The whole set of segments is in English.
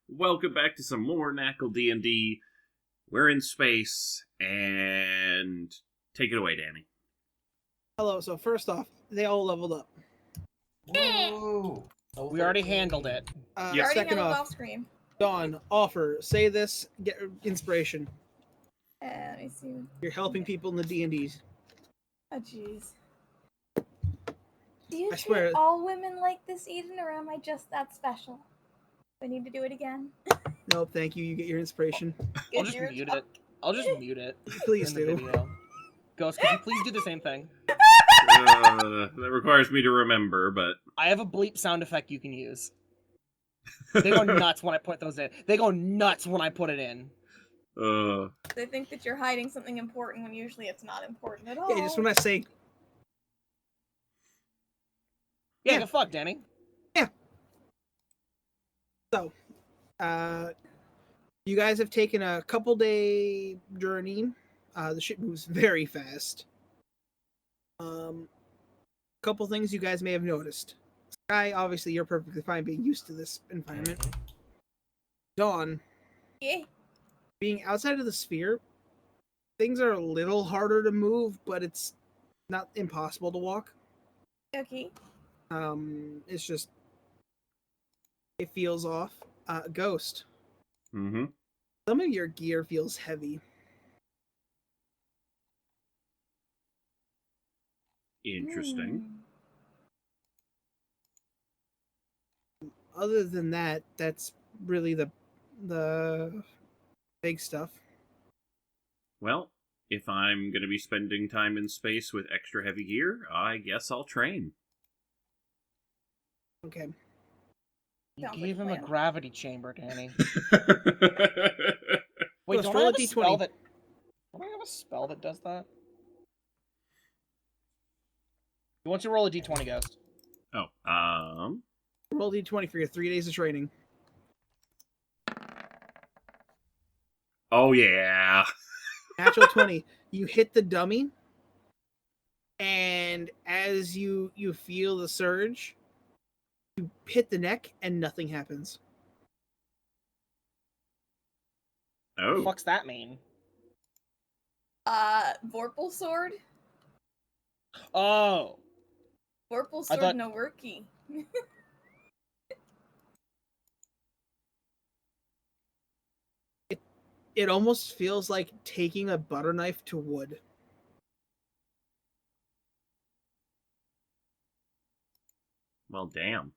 Welcome back to some more NaCl D&D. We're in space, and take it away, Danny. Hello, so first off, they all leveled up. Woo! We already handled it. Yep. Already Second handled off, off screen. Dawn, offer, say this, get inspiration. Let me see. You're helping people in the D&Ds. Oh, jeez. Do you I treat swear- all women like this, Eden, or am I just that special? Do I need to do it again? Nope, thank you, you get your inspiration. I'll just mute it. I'll just mute it. Please in the do. video. Ghost, could you please do the same thing? That requires me to remember, but... I have a bleep sound effect you can use. They go nuts when I put those in. They go nuts when I put it in. They think that you're hiding something important when usually it's not important at all. Yeah, just when I say, Yeah, go fuck, Danny. so, you guys have taken a couple-day journey. The ship moves very fast. Couple things you guys may have noticed. Sky, obviously, you're perfectly fine being used to this environment. Dawn, Yeah. being outside of the sphere, things are a little harder to move, but it's not impossible to walk. Okay. It's just it feels off. Ghost. Mm-hmm. Some of your gear feels heavy. Interesting. Other than that, that's really the big stuff. Well, if I'm going to be spending time in space with extra heavy gear, I guess I'll train. Okay. You Sounds gave like him a a plan. gravity chamber, Danny. Wait, Ghost, don't I roll have a a D20. spell that... Don't I have a spell that does that? You want to roll a d20, Ghost? Roll D20 for your 3 days of training. Oh, yeah. Natural 20. You hit the dummy, and as you feel the surge, you hit the neck, and nothing happens. What Oh. the fuck's that mean? Vorpal sword? Oh! Vorpal I sword thought- no worky. It almost feels like taking a butter knife to wood. Well, damn.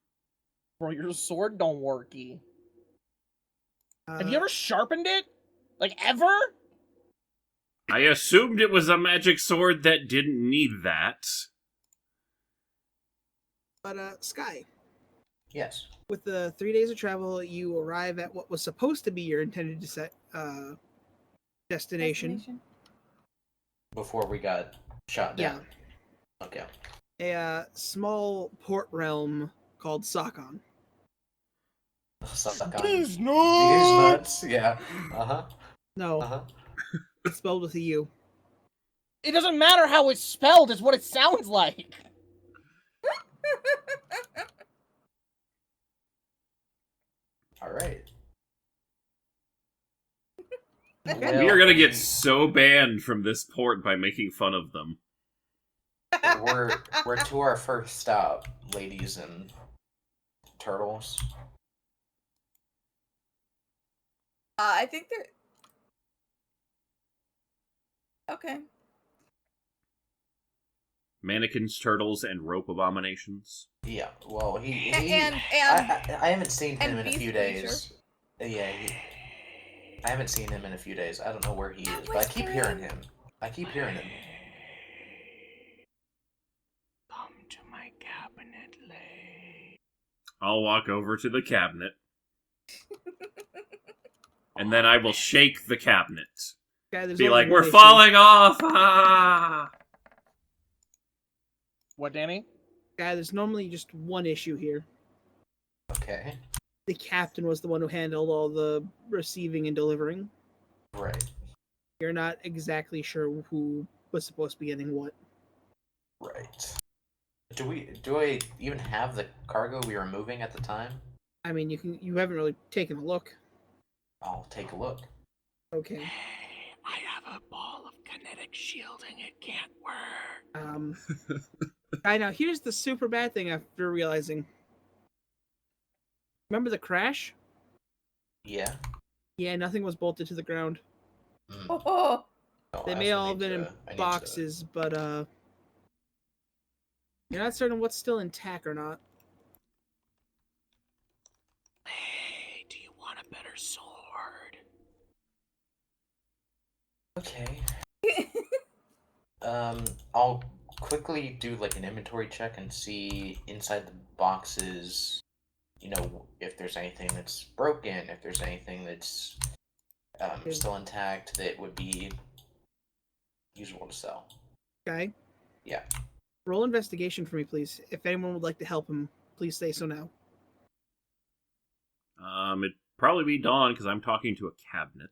Bro, your sword don't worky. Have Uh, you ever sharpened it? Like, ever? I assumed it was a magic sword that didn't need that. But Sky, Yes. with the 3 days of travel, you arrive at what was supposed to be your intended destination. Before we got shot down. Okay. A small port realm called Sakon. Suck on. These These nuts. Yeah. Uh-huh. No, Uh-huh. it's spelled with a U. It doesn't matter how it's spelled, it's what it sounds like. All right. Okay. We are going to get so banned from this port by making fun of them. We're to our first stop, ladies and turtles. I think they're... Okay. Mannequins, turtles, and rope abominations. Yeah. Well, he And I haven't seen him and in a beast few days. Yeah. I haven't seen him in a few days. I don't know where he is, but I keep hearing him. I keep hearing him. Come to my cabinet, lay. I'll walk over to the cabinet. And then I will shake the cabinet. Guy, there's Be only like, one we're issue. falling off! Ah! What, Danny? Guy, there's normally just one issue here. Okay. The captain was the one who handled all the receiving and delivering. Right. You're not exactly sure who was supposed to be getting what. Right. Do I even have the cargo we were moving at the time? I mean, you haven't really taken a look. I'll take a look. Okay. Hey, I have a ball of kinetic shielding. It can't work. I know. Here's the super bad thing after realizing. Remember the crash? Yeah. Yeah, nothing was bolted to the ground. Mm. Oh, No, They I may also all have need been in to- I need to- boxes, but you're not certain what's still intact or not. Hey, do you want a better sword? Okay. I'll quickly do like an inventory check and see inside the boxes, you know, if there's anything that's broken, if there's anything that's still intact that would be usable to sell. Okay. Yeah. Roll investigation for me, please. If anyone would like to help him, please say so now. It'd probably be Dawn because I'm talking to a cabinet.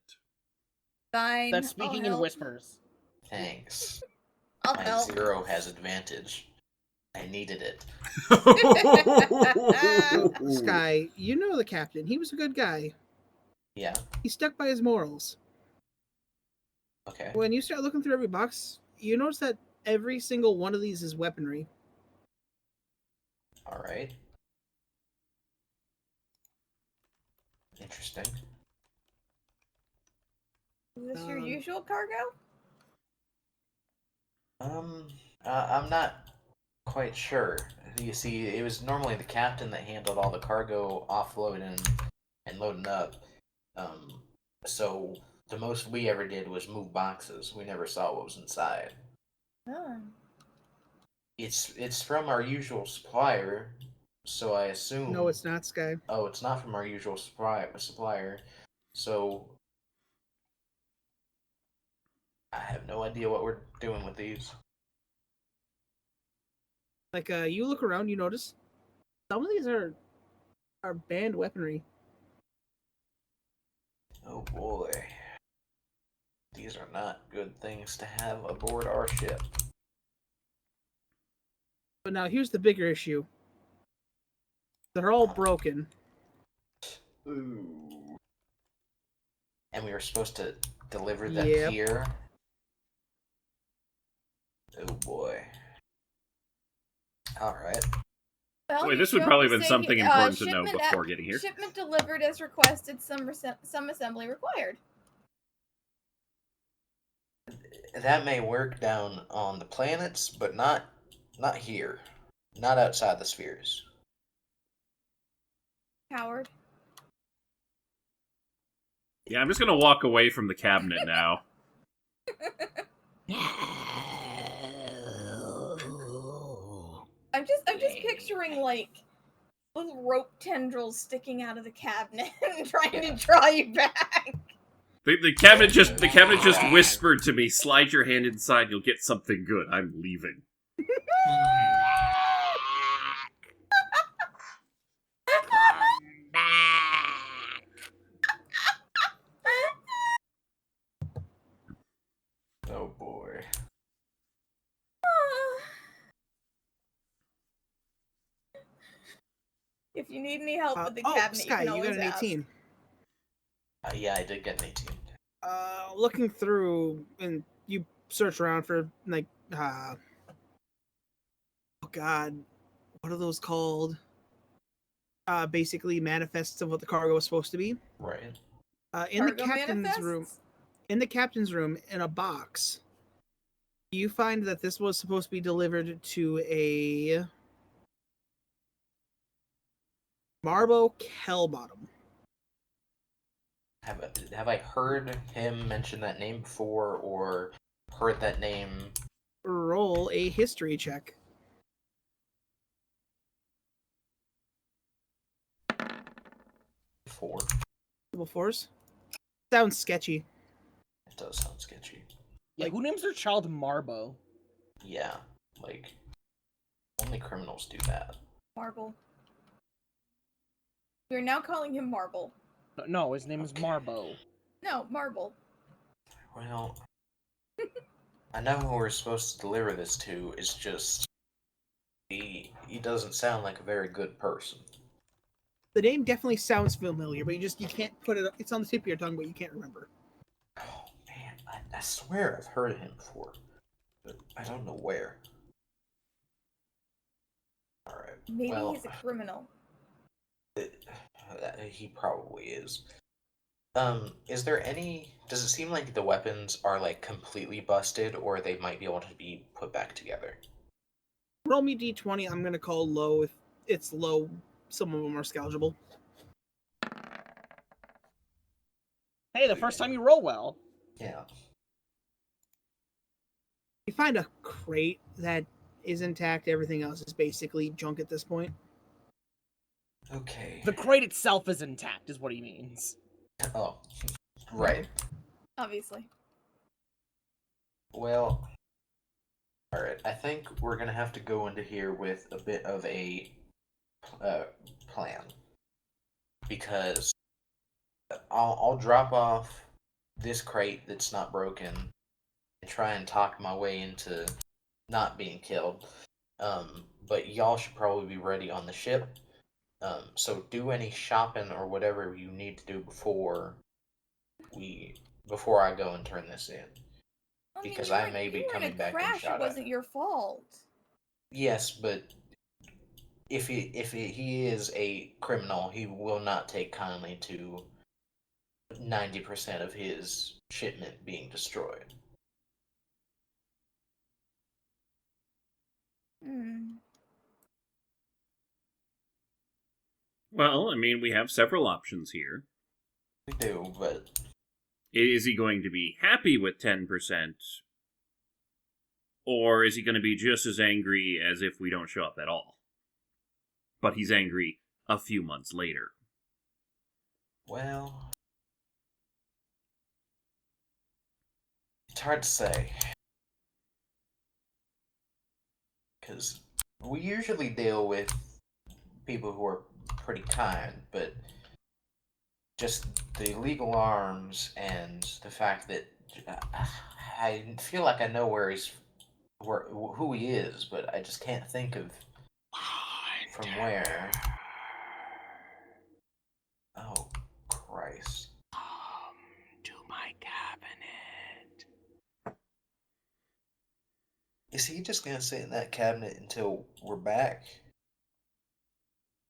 fine. That's speaking in I'll help. whispers. Thanks. I'll My help. 0 has advantage. I needed it. Sky, you know the captain. He was a good guy. Yeah. He stuck by his morals. Okay. When you start looking through every box, you notice that every single one of these is weaponry. All right. Interesting. Is this your usual cargo? I'm not quite sure. You see, it was normally the captain that handled all the cargo offloading and loading up. So the most we ever did was move boxes. We never saw what was inside. Oh. It's from our usual supplier, so I assume. No, it's not, Sky. Oh, it's not from our usual supplier. So I have no idea what we're doing with these. Like, you look around, you notice some of these are banned weaponry. Oh boy. These are not good things to have aboard our ship. But now here's the bigger issue. They're all broken. Ooh. And we were supposed to deliver them Yep. here. Oh boy. Alright. Well, Wait, you this would show probably up have to been say, something important to know shipment before getting here. Shipment delivered as requested. Some assembly required. That may work down on the planets, but not here. Not outside the spheres. Coward. Yeah, I'm just gonna walk away from the cabinet now. I'm just picturing like little rope tendrils sticking out of the cabinet and trying to draw you back. The cabinet just whispered to me, "Slide your hand inside, you'll get something good. I'm leaving." Oh boy. If you need any help with the Oh, cabinet, Sky, you can you got always an ask. 18. Yeah, I did get an 18. Looking through, and you search around for, like, oh god, what are those called? Basically manifests of what the cargo was supposed to be. Right. In the Cargo captain's manifests? room, in a box, you find that this was supposed to be delivered to a Marbo Kelbottom. Have I heard him mention that name before, or heard that name? Roll a history check. 4. Double fours. Sounds sketchy. It does sound sketchy. Yeah, Like- who names their child Marbo? Yeah, like only criminals do that. Marble. We're now calling him Marble. No, his name is Marbo. No, Marble. Well, I know who we're supposed to deliver this to. It's just he doesn't sound like a very good person. The name definitely sounds familiar, but you can't put it. It's on the tip of your tongue, but you can't remember. Oh man, I swear I've heard of him before, but I don't know where. All right. Maybe well, he's a criminal. He probably is. Is there any? Does it seem like the weapons are like completely busted, or they might be able to be put back together? Roll me d20. I'm gonna call low. If it's low, some of them are salvageable. Hey, the first time you roll well. Yeah. You find a crate that is intact. Everything else is basically junk at this point. Okay. The crate itself is intact, is what he means. Oh, right. Obviously. Well, all right. I think we're gonna have to go into here with a bit of a plan, because I'll drop off this crate that's not broken and try and talk my way into not being killed. But y'all should probably be ready on the ship. So do any shopping or whatever you need to do before I go and turn this in. Because I may be coming back and crash. shot It wasn't at. your fault. Yes, but if he is a criminal, he will not take kindly to 90% of his shipment being destroyed. Hmm. Well, I mean, we have several options here. We do, but Is he going to be happy with 10%? Or is he going to be just as angry as if we don't show up at all? But he's angry a few months later. well, it's hard to say. Because we usually deal with people who are pretty kind, but just the legal arms and the fact that I feel like I know who he is, but I just can't think of from where. Oh, Christ. Come to my cabinet. Is he just gonna sit in that cabinet until we're back?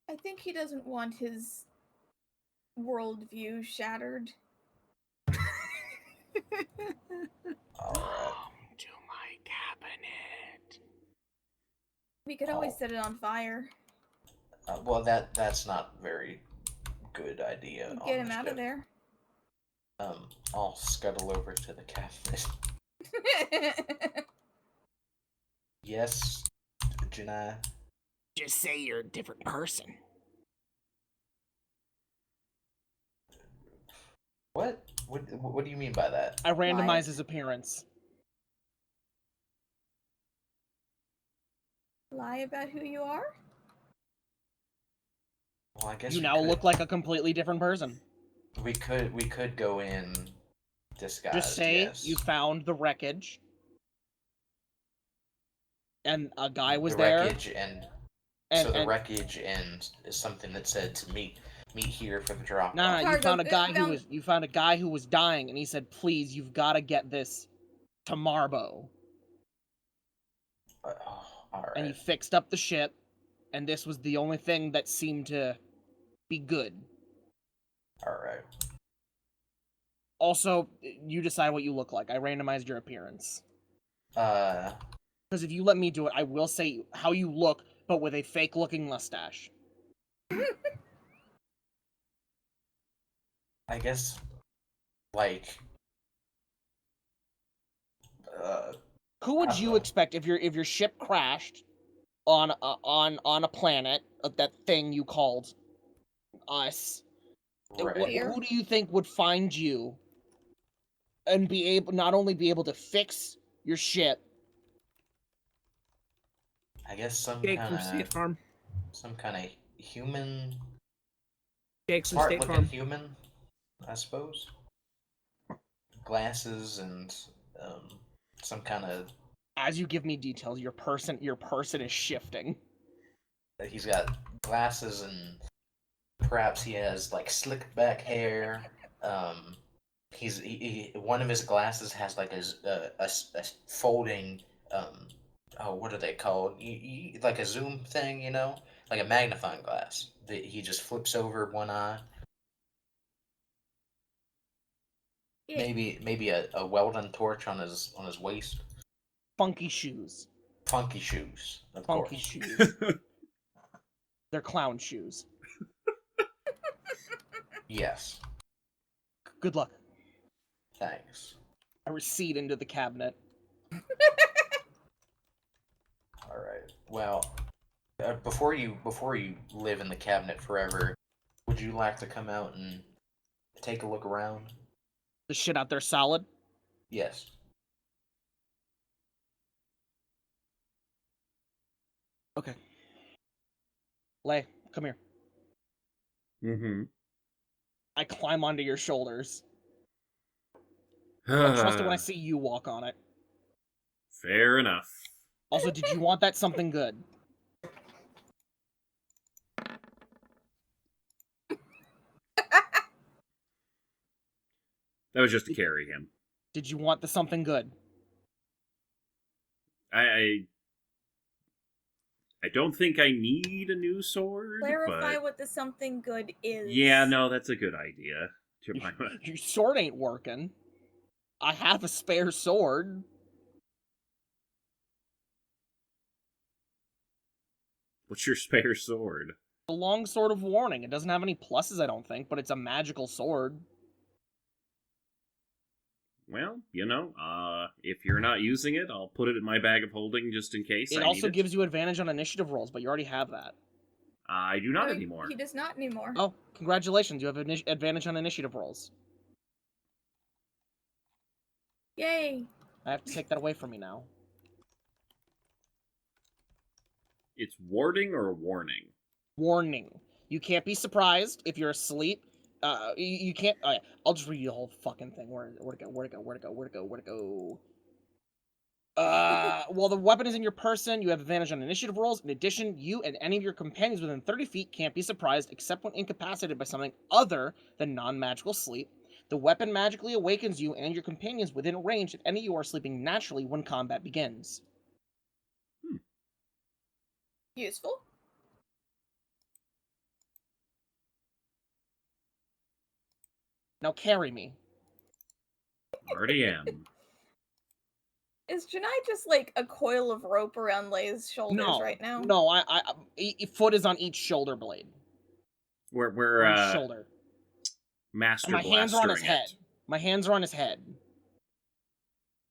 I think he doesn't want his worldview shattered. Alright. Come to my cabinet. We could always set it on fire. Well, that's not very good idea. We'd on get him the out of ship. there. I'll scuttle over to the cabinet. Yes, Janai. Just say you're a different person. What? What do you mean by that? I randomize Why? his appearance. Lie about who you are? Well, I guess You we now could, look like a completely different person. We could go in disguised. Just say yes. you found the wreckage. And a guy was the there. Wreckage the wreckage and is something that said to meet here for the drop. No, you Cargo, found a guy found- you found a guy who was dying, and he said, "Please, you've got to get this to Marbo." All right. And he fixed up the ship, and this was the only thing that seemed to be good. All right. Also, you decide what you look like. I randomized your appearance. Uh, Because if you let me do it, I will say how you look, but with a fake-looking mustache. I guess, like, Who would I don't you know. expect if your ship crashed on a planet, that thing you called us? right. Who do you think would find you and not only be able to fix your ship? I guess Jake from State Farm. some kind of human, Jake from smart State looking Farm. human, I suppose. Glasses and some kind of. As you give me details, your person is shifting. He's got glasses and Perhaps he has like slick back hair. One of his glasses has like a folding oh, what are they called? Like a zoom thing, you know, like a magnifying glass that he just flips over one eye. Yeah. Maybe a Weldon torch on his waist. Funky shoes. Funky shoes, of Funky course. shoes. They're clown shoes. Yes. Good luck. Thanks. I recede into the cabinet. All right. Well, before you live in the cabinet forever, would you like to come out and take a look around? The shit out there solid. Yes. Okay. Lay, come here. Mm-hmm. I climb onto your shoulders. I'll trust it when I see you walk on it. Fair enough. Also, did you want that something good? That was just to carry him. Did you want the something good? I don't think I need a new sword. Clarify but... what the something good is. Yeah, no, that's a good idea. Your sword ain't working. I have a spare sword. What's your spare sword? A long sword of warning. It doesn't have any pluses, I don't think, but it's a magical sword. Well, you know, if you're not using it, I'll put it in my bag of holding just in case It I also need it. gives you advantage on initiative rolls, but you already have that. I do not No, anymore. He does not anymore. Oh, congratulations. You have advantage on initiative rolls. Yay. I have to take that away from you now. It's warding or warning? Warning. You can't be surprised if you're asleep. You can't... Okay, I'll just read you the whole fucking thing. Where'd it go? While the weapon is in your person, you have advantage on initiative rolls. In addition, you and any of your companions within 30 feet can't be surprised except when incapacitated by something other than non-magical sleep. The weapon magically awakens you and your companions within range if any of you are sleeping naturally when combat begins. Useful. Now carry me. Already am. Is Janai just like a coil of rope around Lay's shoulders right now? No, foot is on each shoulder blade. We're On his shoulder. master And my hands are on his blastering head. it. My hands are on his head.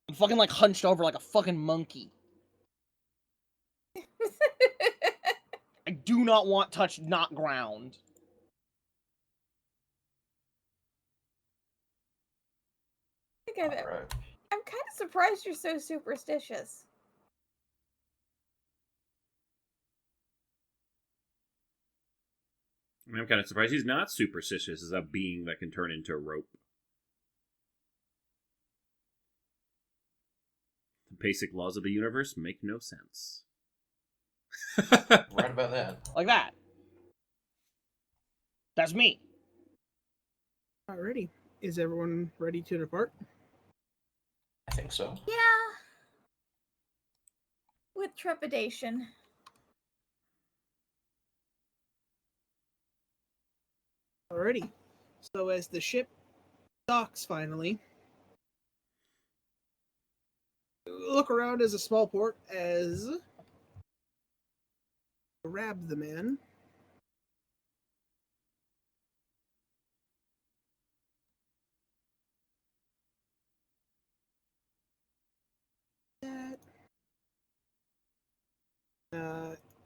I'm fucking like hunched over like a fucking monkey. I do not want touch, not ground. I'm Right. kind of surprised you're so superstitious. I mean, I'm kind of surprised he's not superstitious as a being that can turn into a rope. The basic laws of the universe make no sense. Right about that. Like that. That's me. Alrighty. Is everyone ready to depart? I think so. Yeah. With trepidation. Alrighty. So as the ship docks finally, look around as a small port as grab the man.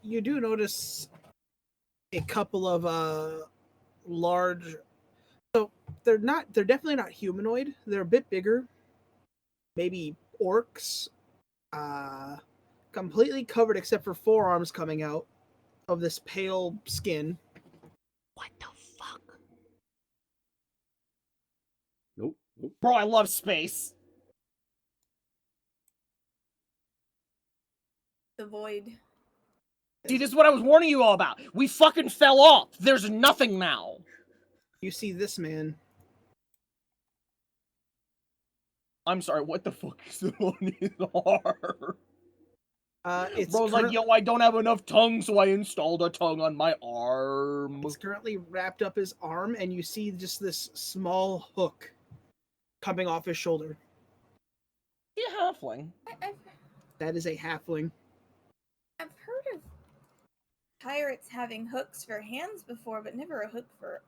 You do notice a couple of large. So they're definitely not humanoid. They're a bit bigger. Maybe orcs. Completely covered except for forearms coming out of this pale skin. What the fuck? Nope. Bro, I love space. The void. See, this is what I was warning you all about. We fucking fell off. There's nothing now. You see this man. I'm sorry, what the fuck is on his arm? It's Bro's like, yo, I don't have enough tongue, so I installed a tongue on my arm. It's currently wrapped up his arm, and you see just this small hook coming off his shoulder. He a halfling. That is a halfling. I've heard of pirates having hooks for hands before, but never a hook for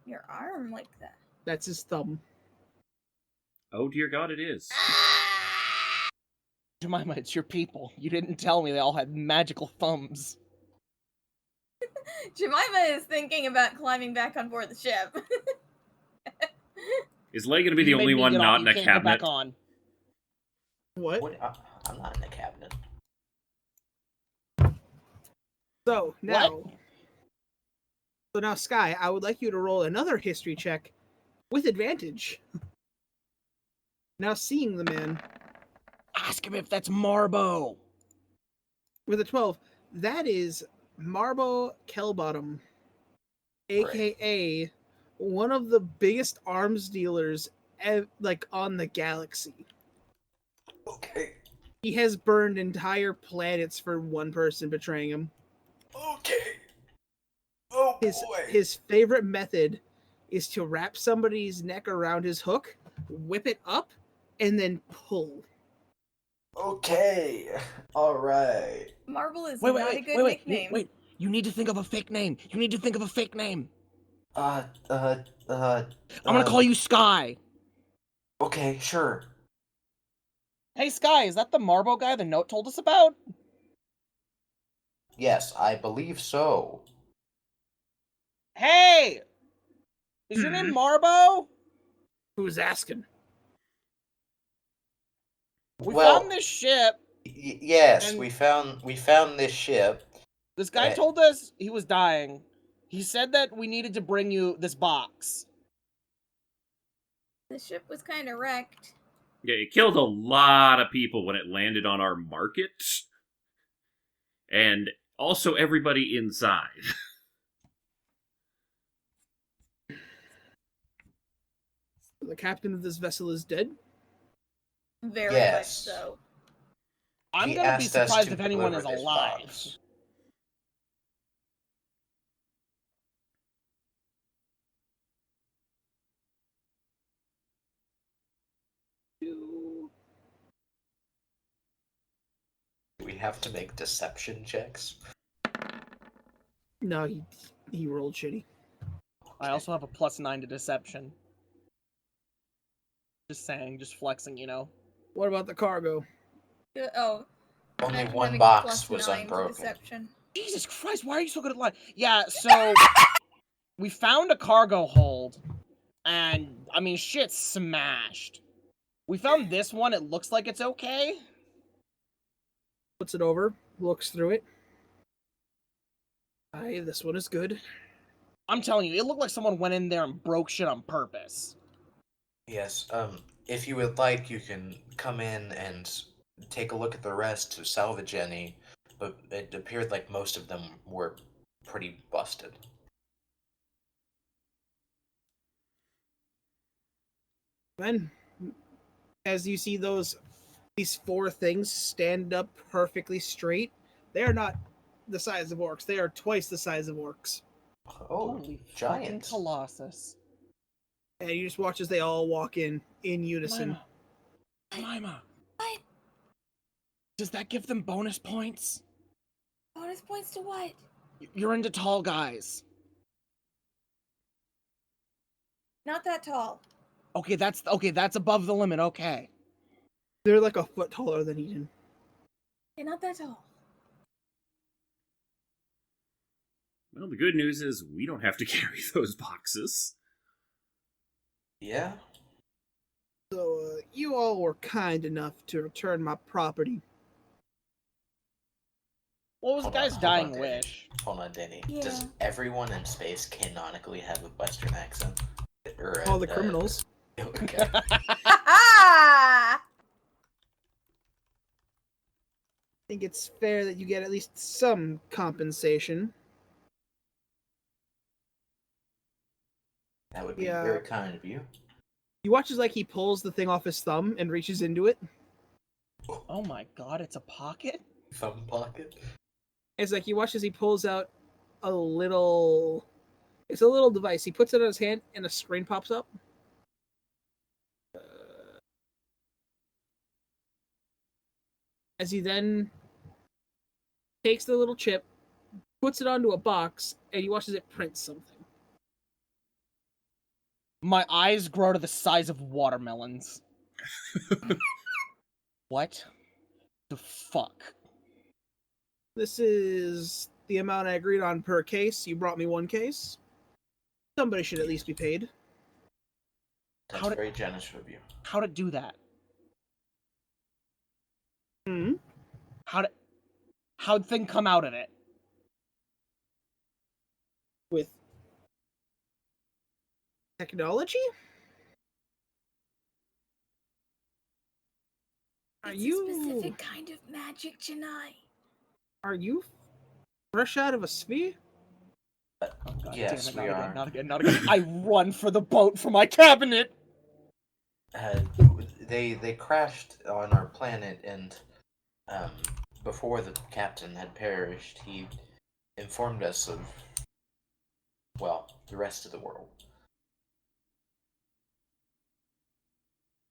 your arm like that. That's his thumb. Oh dear God, it is. Jemima, it's your people. You didn't tell me they all had magical thumbs. Jemima is thinking about climbing back on board the ship. Is Lay gonna be the only one not in a cabinet? Back on. What? I'm not in the cabinet. So now, Sky, I would like you to roll another history check with advantage. Now, seeing the man Ask him if that's Marbo. with a 12, that is Marbo Kelbottom, aka one of the biggest arms dealers on the galaxy. Okay. He has burned entire planets for one person betraying him. Okay. Oh boy. His favorite method is to wrap somebody's neck around his hook, whip it up, and then pull. Okay. All right. Marble is not a good nickname. Wait. You need to think of a fake name. I'm gonna call you Sky. Okay, sure. Hey, Sky, is that the Marbo guy the note told us about? Yes, I believe so. Hey! Is your name Marbo? Who's asking? We found this ship. Yes, and we found this ship. This guy told us he was dying. He said that we needed to bring you this box. The ship was kind of wrecked. Yeah, it killed a lot of people when it landed on our market. And also everybody inside. The captain of this vessel is dead? Very Yes. much so. I'm He gonna be asked us surprised to if anyone deliver is this alive. box. We have to make deception checks. No, he rolled shitty. I also have a +9 to deception. Just saying, just flexing, you know. What about the cargo? Oh. Only imagine one having box +9 was to unbroken. Deception. Jesus Christ, why are you so good at lying? Yeah, so we found a cargo hold, and I mean, shit smashed. We found this one. It looks like it's okay. Puts it over, looks through it. Aye, this one is good. I'm telling you, it looked like someone went in there and broke shit on purpose. Yes, if you would like, you can come in and take a look at the rest to salvage any, but it appeared like most of them were pretty busted. Then, as you see these four things stand up perfectly straight, they are not the size of orcs. They are twice the size of orcs. Oh, Holy fucking giants. Colossus. And you just watch as they all walk in unison. Jemima. What? Does that give them bonus points? Bonus points to what? You're into tall guys. Not that tall. Okay, that's above the limit, okay. They're like a foot taller than Eden. Yeah, not that tall. Well, the good news is we don't have to carry those boxes. Yeah? So, you all were kind enough to return my property. What was the guy's dying Danny. wish? Hold on, Danny. Yeah. Does everyone in space canonically have a Western accent? Or All the criminals. Okay. Ha think it's fair that you get at least some compensation. That would be Yeah. very kind of you. You watch as like he pulls the thing off his thumb and reaches into it. Oh my god, it's a pocket? Thumb pocket. It's like you watch as he pulls out a little. It's a little device. He puts it on his hand, and a screen pops up. As he then takes the little chip, puts it onto a box, and he watches it print something. My eyes grow to the size of watermelons. What the fuck? This is the amount I agreed on per case. You brought me one case. Somebody should at least be paid. That's How did- very generous of you. How'd it do that? Hmm? How'd thing come out of it? With technology? Are It's you a specific kind of magic, Janai. Are you fresh out of a sphere? Oh, God Yes, damn it, we not are. again, not again, not again. I run for the boat for my cabinet! They crashed on our planet, and before the captain had perished, he informed us of, well, the rest of the world.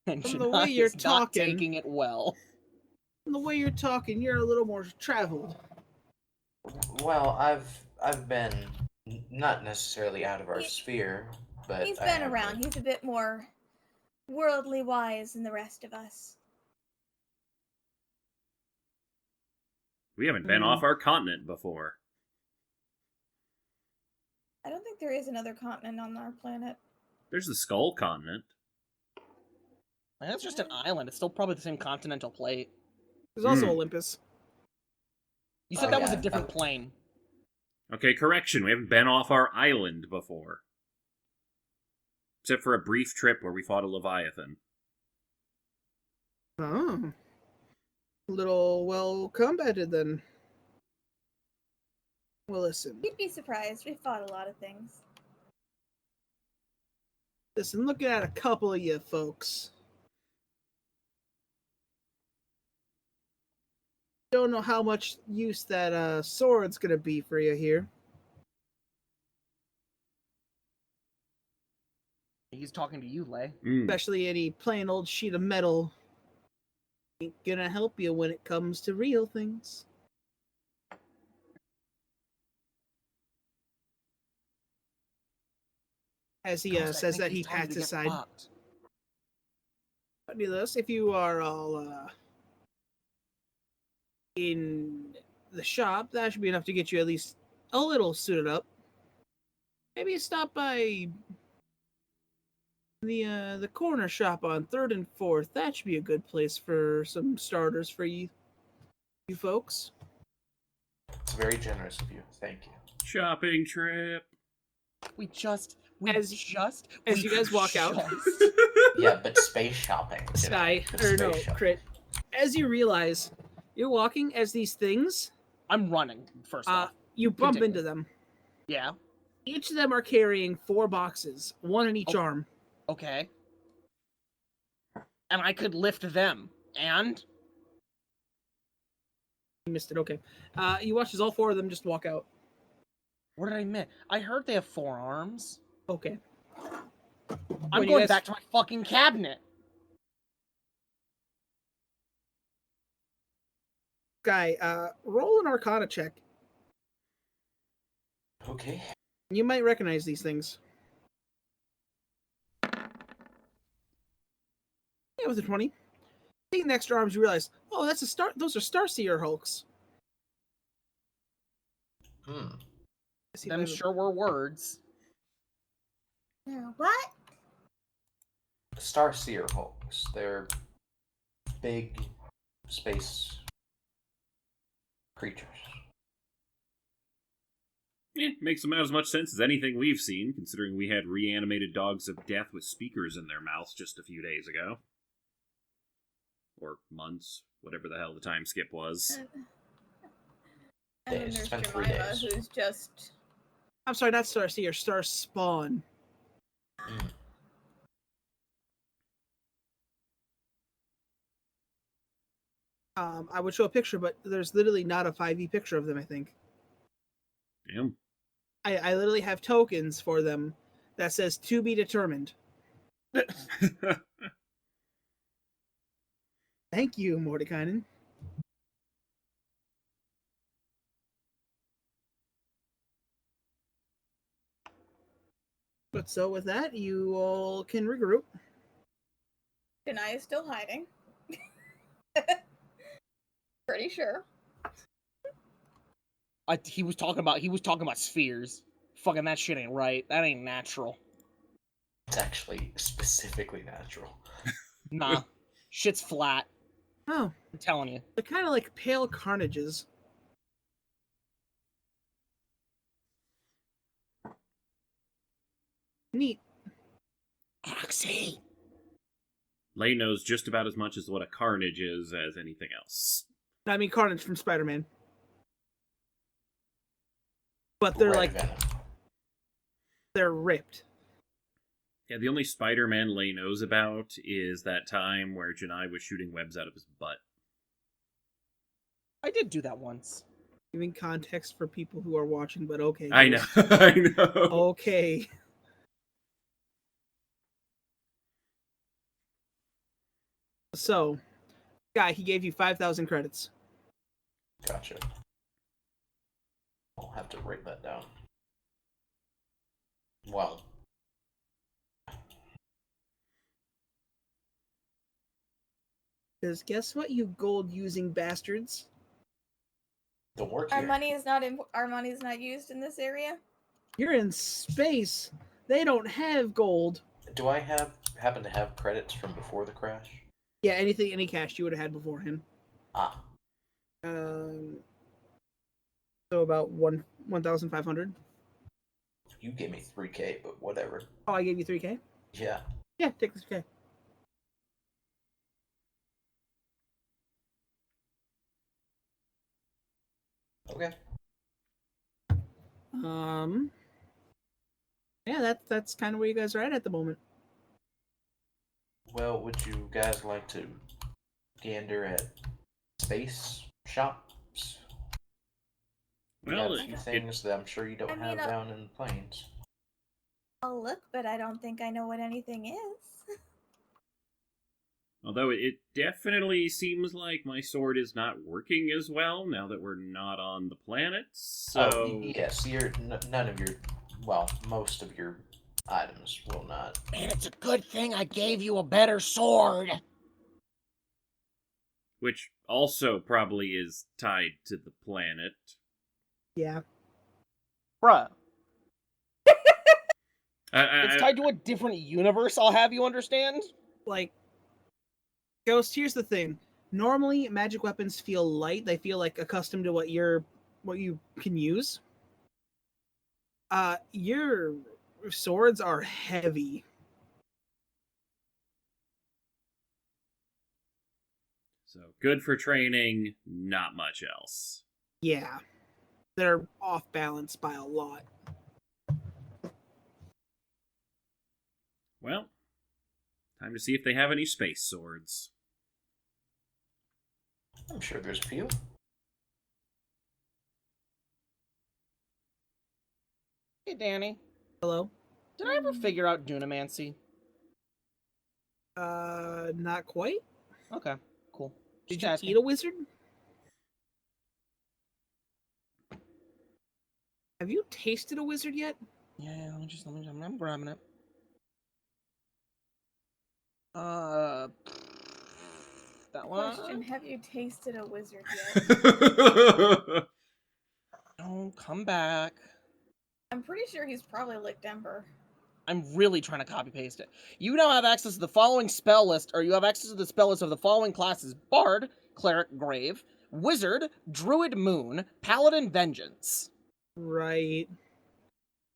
And From the way Janai you're is not talking- taking it well. From the way you're talking, you're a little more traveled. Well, I've been not necessarily out of our sphere, but He's I been have around. He's a bit more worldly wise than the rest of us. We haven't been off our continent before. I don't think there is another continent on our planet. There's the Skull continent. And that's just an island. It's still probably the same continental plate. There's also Hmm. Olympus. You said Oh, that was yeah. a different plane. Okay, correction. We haven't been off our island before. Except for a brief trip where we fought a Leviathan. Oh. A little well combated then. Well, listen. You'd be surprised. We fought a lot of things. Listen, looking at a couple of you folks. Don't know how much use that sword's gonna be for you here. He's talking to you, Lay. Especially any plain old sheet of metal. Ain't gonna help you when it comes to real things. As he Ghost, I says think that, he's he telling you pats to his get side. fucked. Nevertheless, if you are all in the shop, that should be enough to get you at least a little suited up. Maybe stop by the corner shop on 3rd and 4th. That should be a good place for some starters for you folks. It's very generous of you. Thank you. Shopping trip. As you guys walk out. Yeah, but space shopping. Sky, But or space no, shopping. Crit. As you realize, you're walking as these things, I'm running, first off. you bump Continue. into them. Yeah, Each of them are carrying 4 boxes, one in each Oh. arm. okay. And I could lift them. And? You missed it, okay. You watch as all 4 of them just walk out. What did I miss? I heard they have 4 arms. Okay. I'm When you going guys- back to my fucking cabinet. Guy, roll an Arcana check. Okay. You might recognize these things. Yeah, with a 20. Seeing the extra arms, you realize, oh, that's a star. Those are Starseer Hulks. Hmm. I see Them that- sure were words. What? Starseer Hulks. They're big space creatures. Makes them out as much sense as anything we've seen, considering we had reanimated dogs of death with speakers in their mouths just a few days ago. or months, whatever the hell the time skip was. And then Days. there's It's been 3 Jemima, days. who's just... I'm sorry, not Starseer, Star Spawn. Mm. I would show a picture, but there's literally not a 5e picture of them, I think. Damn. I literally have tokens for them that says to be determined. Thank you, Mordekainen. But so with that, you all can regroup. Denai is still hiding. Pretty sure. He was talking about spheres. Fucking that shit ain't right. That ain't natural. It's actually specifically natural. Nah. Shit's flat. Oh, I'm telling you. they're kind of like pale carnages. Neat. Oxy. Lay knows just about as much as what a carnage is as anything else. I mean, Carnage from Spider-Man. But they're Red like, venom. they're ripped. Yeah, the only Spider-Man Lay knows about is that time where Janai was shooting webs out of his butt. I did do that once. Giving context for people who are watching, but okay. I know, I know. Okay. So, guy, he gave you 5,000 credits. Gotcha. I'll have to write that down. Well. Because guess what, you gold-using bastards? Don't work Our here. money is not used in this area. You're in space. They don't have gold. Do I happen to have credits from before the crash? Yeah, any cash you would have had beforehand. Ah, So about 1,500. you gave me 3K, but whatever. Oh, I gave you 3K? Yeah. Yeah, take this K. Okay. Yeah, that's kind of where you guys are at the moment. Well, would you guys like to gander at space shops? We have Well, a few things that I'm sure you don't I mean, have down in the plains. I'll look, but I don't think I know what anything is. although it definitely seems like my sword is not working as well now that we're not on the planet, so... Oh, yes, none of your, well, most of your items will not. Man, it's a good thing I gave you a better sword. Which also probably is tied to the planet. Yeah. Bruh. I- It's tied to a different universe, I'll have you understand. Like, Ghost, here's the thing. Normally, magic weapons feel light. They feel like accustomed to what you can use. Your swords are heavy. So, good for training, not much else. Yeah. They're off balance by a lot. Well, time to see if they have any space swords. I'm sure there's a few. Hey, Danny. Hello? Did I ever figure out Dunamancy? Not quite. Okay, cool. Did Just you asking. eat a wizard? Have you tasted a wizard yet? Yeah, I'm grabbing it. That one. Question: have you tasted a wizard yet? No, come back. I'm pretty sure he's probably licked Ember. I'm really trying to copy paste it. You now have access to the following spell list, or you have access to the spell list of the following classes: Bard, Cleric, Grave, Wizard, Druid, Moon, Paladin, Vengeance. Right.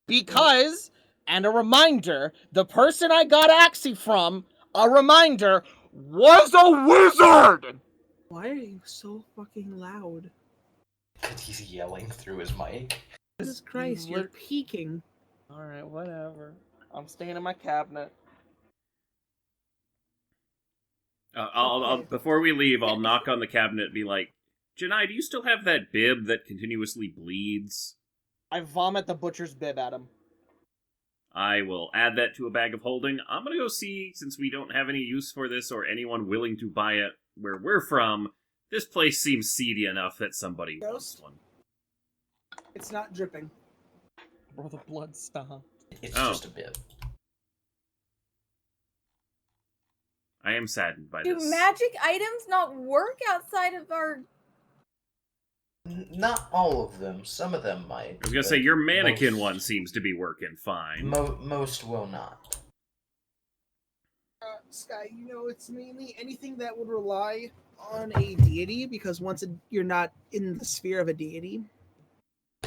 Because, and a reminder, the person I got Axie from, a reminder, was a wizard! Why are you so fucking loud? Because he's yelling through his mic. Jesus Christ, you're peeking. Alright, whatever. I'm staying in my cabinet. I'll before we leave, I'll knock on the cabinet and be like, Janai, do you still have that bib that continuously bleeds? I vomit the butcher's bib at him. I will add that to a bag of holding. I'm gonna go see, since we don't have any use for this or anyone willing to buy it where we're from, this place seems seedy enough that somebody wants one. It's not dripping. Bro, the blood stopped. It's just a bit. I am saddened by Do this. magic items not work outside of our... Not all of them. Some of them might. I was gonna say, your mannequin most, one seems to be working fine. Most will not. Sky, it's mainly anything that would rely on a deity, because once you're not in the sphere of a deity,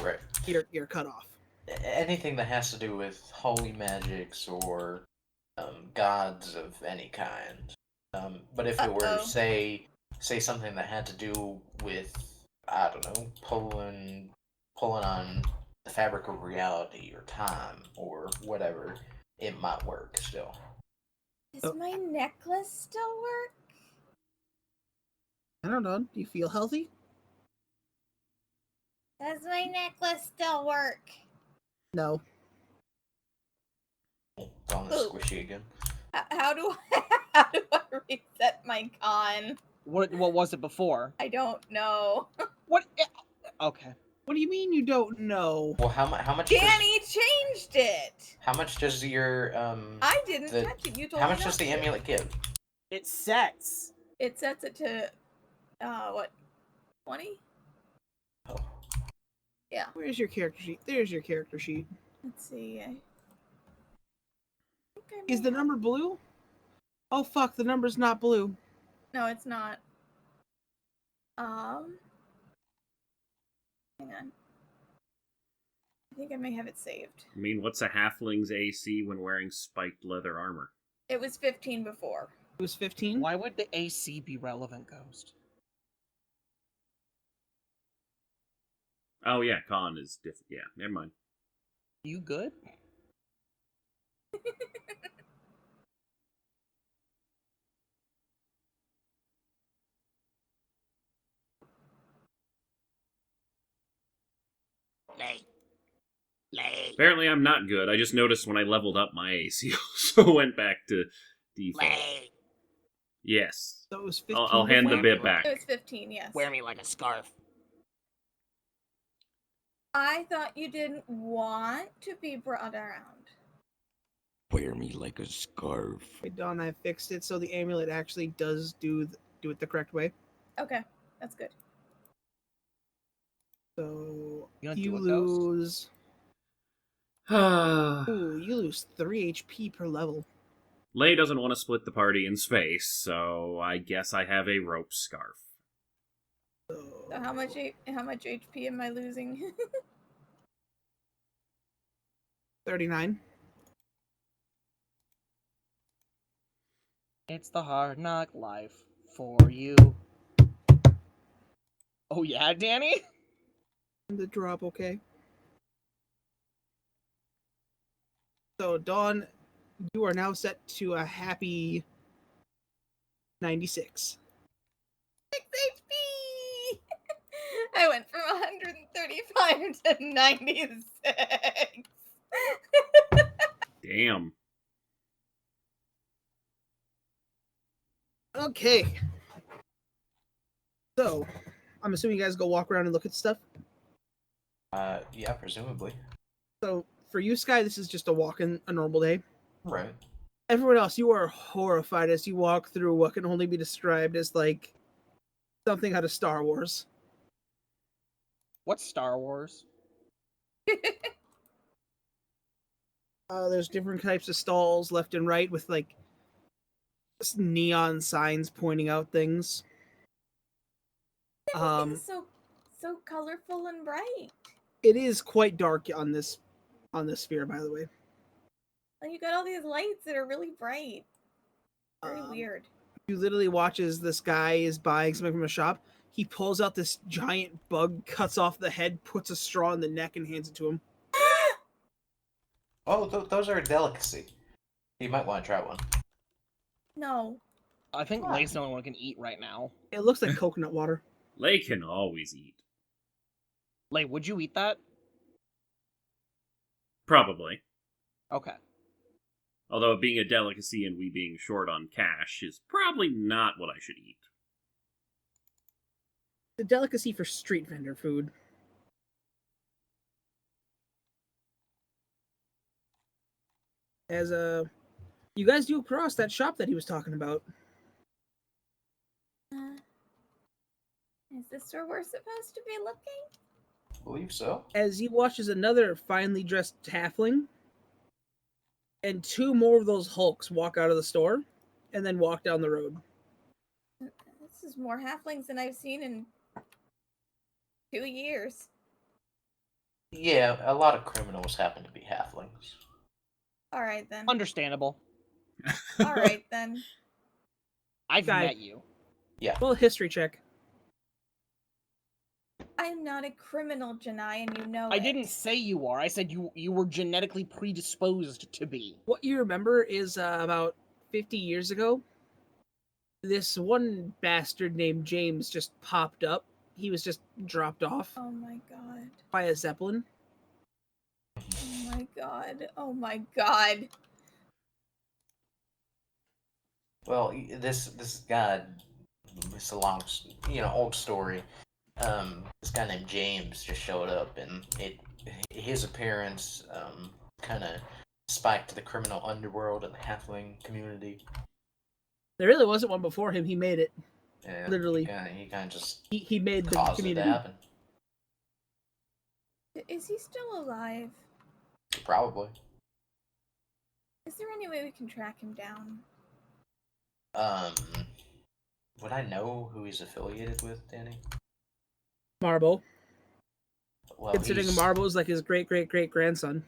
Right. you're cut off. Anything that has to do with holy magics or gods of any kind. But if it were, say something that had to do with, I don't know, pulling on the fabric of reality or time or whatever, it might work still. Does my necklace still work? I don't know. Do you feel healthy? Does my necklace still work? No. It's on the squishy again. How do I reset my con? What was it before? I don't know. What? Okay. What do you mean you don't know? Well, how much? Danny changed it. How much does your I didn't touch it. You told me. How much does the not to. amulet give? It sets. It sets it to, what, 20? Oh. Yeah. Where's your character sheet? There's your character sheet. Let's see. Is the number blue? Oh fuck, the number's not blue. No, it's not. Hang on. I think I may have it saved. I mean, what's a halfling's AC when wearing spiked leather armor? It was 15 before. It was 15? Why would the AC be relevant, Ghost? Oh yeah, con is different. Yeah, never mind. You good? Apparently I'm not good. I just noticed when I leveled up my AC, so went back to default. Yes. So it was 15. I'll hand the before? bit back. It was 15, yes. Wear me like a scarf. I thought you didn't want to be brought around. Wear me like a scarf. Wait, Dawn, I fixed it so the amulet actually does do it the correct way. Okay, that's good. So You gonna you do it, Ghost? lose. Lay Ooh, you lose 3 HP per level. doesn't want to split the party in space, so I guess I have a rope scarf. So So how much HP am I losing? 39. It's the hard knock life for you. Oh yeah, Danny? The drop, okay. So Dawn, you are now set to a happy 96. 6 HP! I went from 135 to 96. Damn. Okay. So, I'm assuming you guys go walk around and look at stuff. Yeah, presumably. So, for you, Sky, this is just a walk in a normal day. Right. Everyone else, you are horrified as you walk through what can only be described as, like, something out of Star Wars. What's Star Wars? There's different types of stalls left and right with, like, neon signs pointing out things. Everything's so colorful and bright. It is quite dark on this sphere, by the way. And you got all these lights that are really bright. Very Um, weird. You literally watch as this guy is buying something from a shop. He pulls out this giant bug, cuts off the head, puts a straw in the neck, and hands it to him. Oh, those are a delicacy. You might want to try one. No. I think What? Lay's the only one who can eat right now. It looks like coconut water. Lay can always eat. Lay, would you eat that? Probably. Okay. Although it being a delicacy and we being short on cash is probably not what I should eat. The delicacy for street vendor food. As you guys do cross that shop that he was talking about. Is this where we're supposed to be looking? I believe so. As he watches another finely dressed halfling and two more of those hulks walk out of the store and then walk down the road. This is more halflings than I've seen in 2 years. Yeah, a lot of criminals happen to be halflings. Alright then. Understandable. Alright then. I've Guy. met you. Well, history check. I'm not a criminal, Janai, and you know I it. didn't say you are. I said you were genetically predisposed to be. What you remember is about 50 years ago, this one bastard named James just popped up. He was just dropped off Oh my god. by a zeppelin. Oh my god. Oh my god. Well, this guy, it's a long, old story. This guy named James just showed up, and his appearance kind of spiked the criminal underworld and the halfling community. There really wasn't one before him. He made it. And Literally. he kind of just He made the caused it to community. happen. Is he still alive? Probably. Is there any way we can track him down? Would I know who he's affiliated with, Danny? Marbo. Well, Considering Marbo is like his great grandson.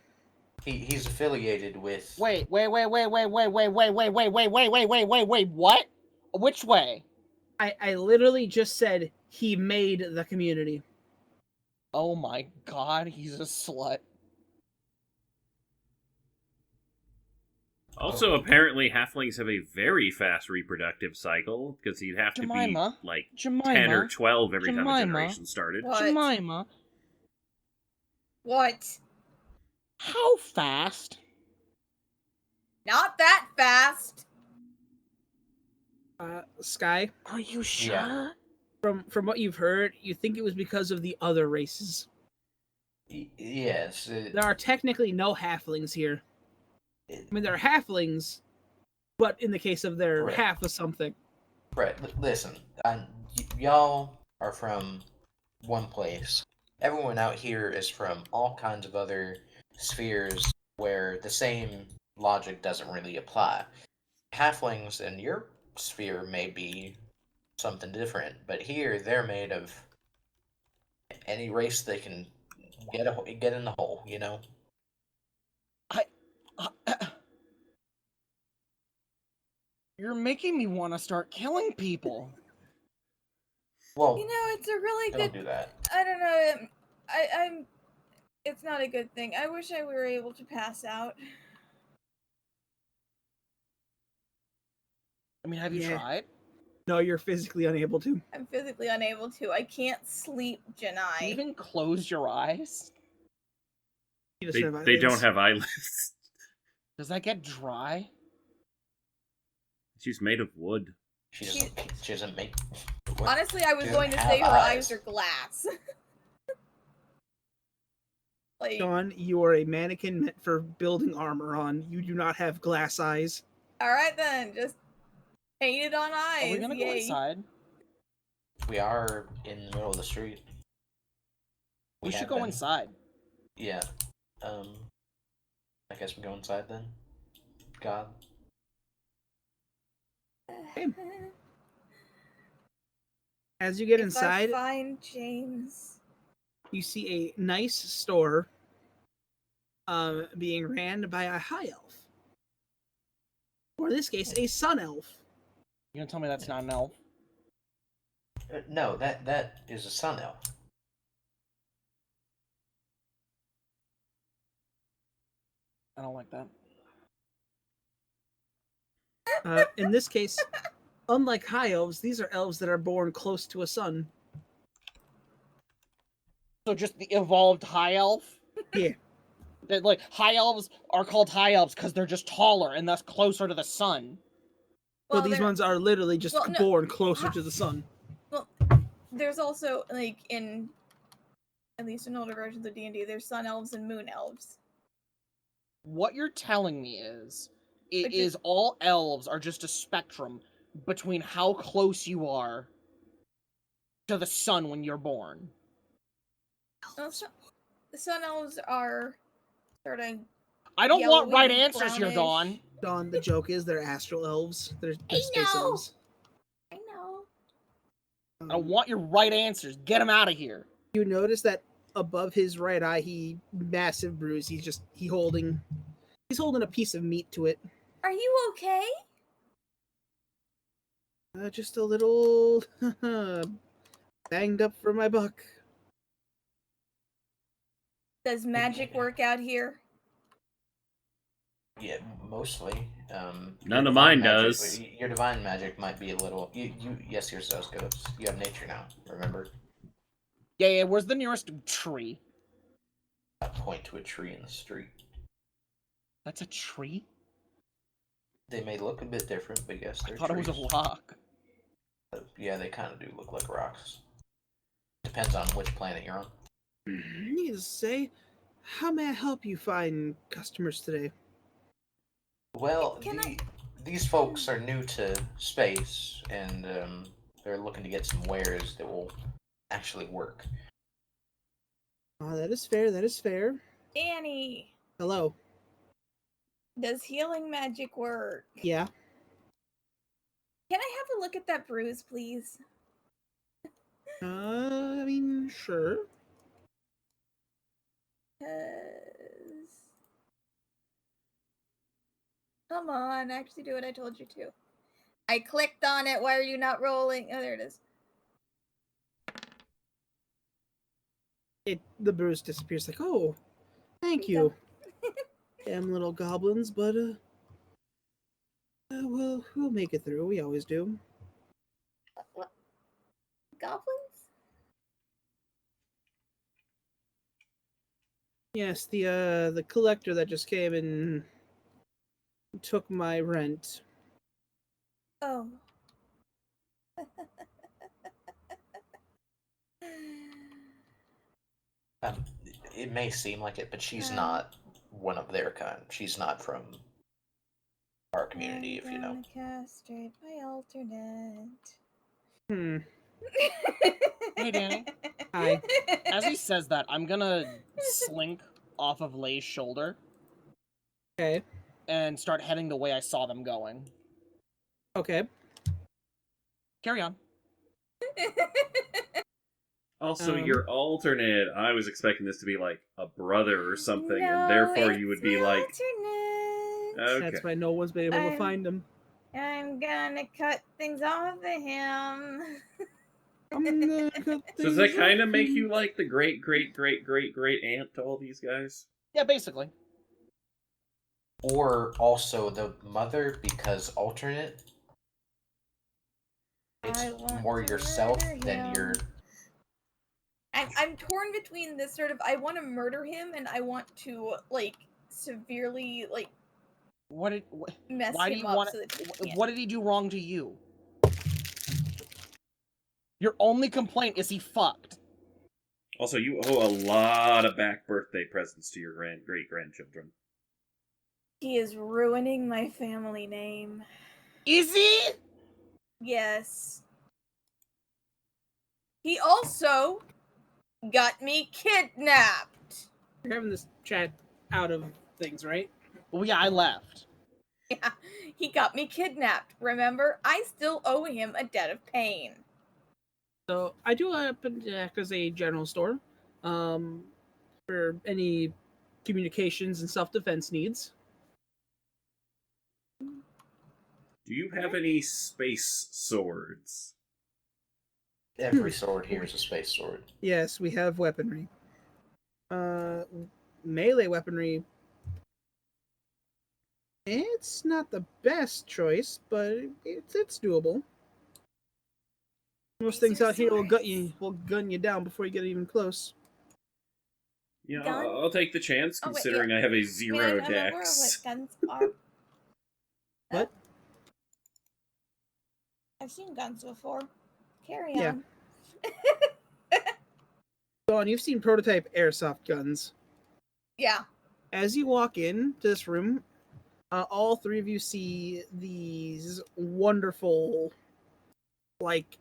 he's affiliated with. Wait, what? Which way? I literally just said he made the community. Oh my god, he's a slut. Also, apparently, halflings have a very fast reproductive cycle, because you'd have to Jemima? be, like, Jemima? 10 or 12 every time a Jemima? generation started. What? Jemima, What? how fast? Not that fast! Sky, Are you sure? Yeah. from what you've heard, you think it was because of the other races. Yes. There are technically no halflings here. I mean, there are halflings, but in the case of their Right. half of something. Right, listen. Y'all are from one place. Everyone out here is from all kinds of other spheres where the same logic doesn't really apply. Halflings in your sphere may be something different, but here they're made of any race they can get in the hole, you know? You're making me want to start killing people. Well, You know, it's a really don't good. do that. I don't know. I'm. It's not a good thing. I wish I were able to pass out. I mean, have you Yeah. tried? No, you're physically unable to. I'm physically unable to. I can't sleep, Janai. You even close your eyes? He doesn't have They don't eyelids. have eyelids. Does that get dry? She's made of wood. She doesn't make. What? Honestly, I was She going to doesn't say her have eyes eyes. are glass. Like, Sean, you are a mannequin meant for building armor on. You do not have glass eyes. alright then, just paint it on eyes. Are we gonna go yay. inside? We are in the middle of the street. We should have go been. inside. Yeah. I guess we go inside then. God. As you get If inside, I find James. you see a nice store being ran by a high elf. Or in this case, a sun elf. You gonna tell me that's not an elf? No, that is a sun elf. I don't like that. In this case, unlike high elves, these are elves that are born close to a sun. So just the evolved high elf? Yeah. That, like, high elves are called high elves because they're just taller and thus closer to the sun. Well, these ones are literally just well, no, born closer to the sun. Well, there's also, like, in at least in older versions of D&D, there's sun elves and moon elves. What you're telling me is, But is all elves are just a spectrum between how close you are to the sun when you're born. Well, the sun elves are sort of. I don't want right yellowy, answers here, Dawn. Dawn, the joke is they're astral elves. They're I space know! elves. I know. I don't want your right answers. Get them out of here. You notice that above his right eye, massive bruise. He's holding a piece of meat to it. Are you okay? Just a little banged up for my buck. Does magic work out here? Yeah, mostly. None your of mine divine magic- does. Your divine magic might be a little. Yes, your soul's ghost. You have nature now. Remember? Yeah, where's the nearest tree? I point to a tree in the street. That's a tree? They may look a bit different, but yes, I they're thought trees. it was a rock. Yeah, they kind of do look like rocks. Depends on which planet you're on. Needless to say, how may I help you find customers today? Well, Can these folks are new to space, and they're looking to get some wares that will actually work. That is fair. That is fair. Annie, Hello. does healing magic work? Yeah. Can I have a look at that bruise, please? I mean, sure. 'Cause... Come on, actually do what I told you to. I clicked on it. Why are you not rolling? Oh, there it is. The bruise disappears. Like, oh, thank you. Damn little goblins, but we'll make it through. We always do. What? Goblins? Yes, the collector that just came and took my rent. Oh. It may seem like it, but she's not one of their kind. She's not from our community, if you know. Castrate my alternate. Hey, Danny. Hi. As he says that, I'm gonna slink off of Lay's shoulder Okay. and start heading the way I saw them going. Okay. Carry on. Also, your alternate, I was expecting this to be like a brother or something, and therefore you would be like, alternate. okay. That's why no one's been able to find him. I'm gonna cut things off of him. I'm gonna cut So does things that kind off of make him. you like the great aunt to all these guys? Yeah, basically. Or also the mother, because alternate, it's I want more to yourself murder than him. your. I'm torn between this sort of I want to murder him and I want to like severely like mess why do him you up want so that he can't. what did he do wrong to you? Your only complaint is he fucked. Also, you owe a lot of back birthday presents to your great-grandchildren. He is ruining my family name. Is he? Yes. He also got me kidnapped. You're having this chat out of things, right? Well, yeah, I left. Yeah, he got me kidnapped. Remember, I still owe him a debt of pain. So I do happen to act as a general store, for any communications and self-defense needs. Do you have any space swords? Every sword here is a space sword. Yes, we have weaponry. Melee weaponry. It's not the best choice, but it's doable. Most things Laser out here swords. will gun you down before you get even close. Yeah, Gun? I'll take the chance, Oh, wait, considering I have a 0 I'm aware of dex. what guns are. What? I've seen guns before. Carry Yeah. on. So, and you've seen prototype airsoft guns. Yeah. As you walk into this room, all three of you see these wonderful, like,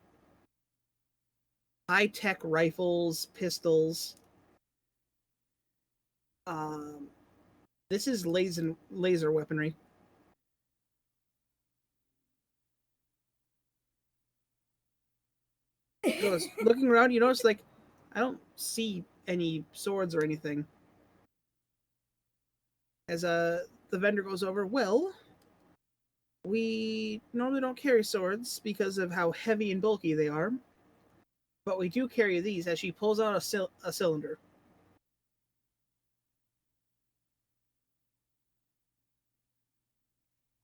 high-tech rifles, pistols. This is laser weaponry. Goes looking around, you notice, like, I don't see any swords or anything. As the vendor goes over, well, we normally don't carry swords because of how heavy and bulky they are, but we do carry these. As she pulls out a cylinder.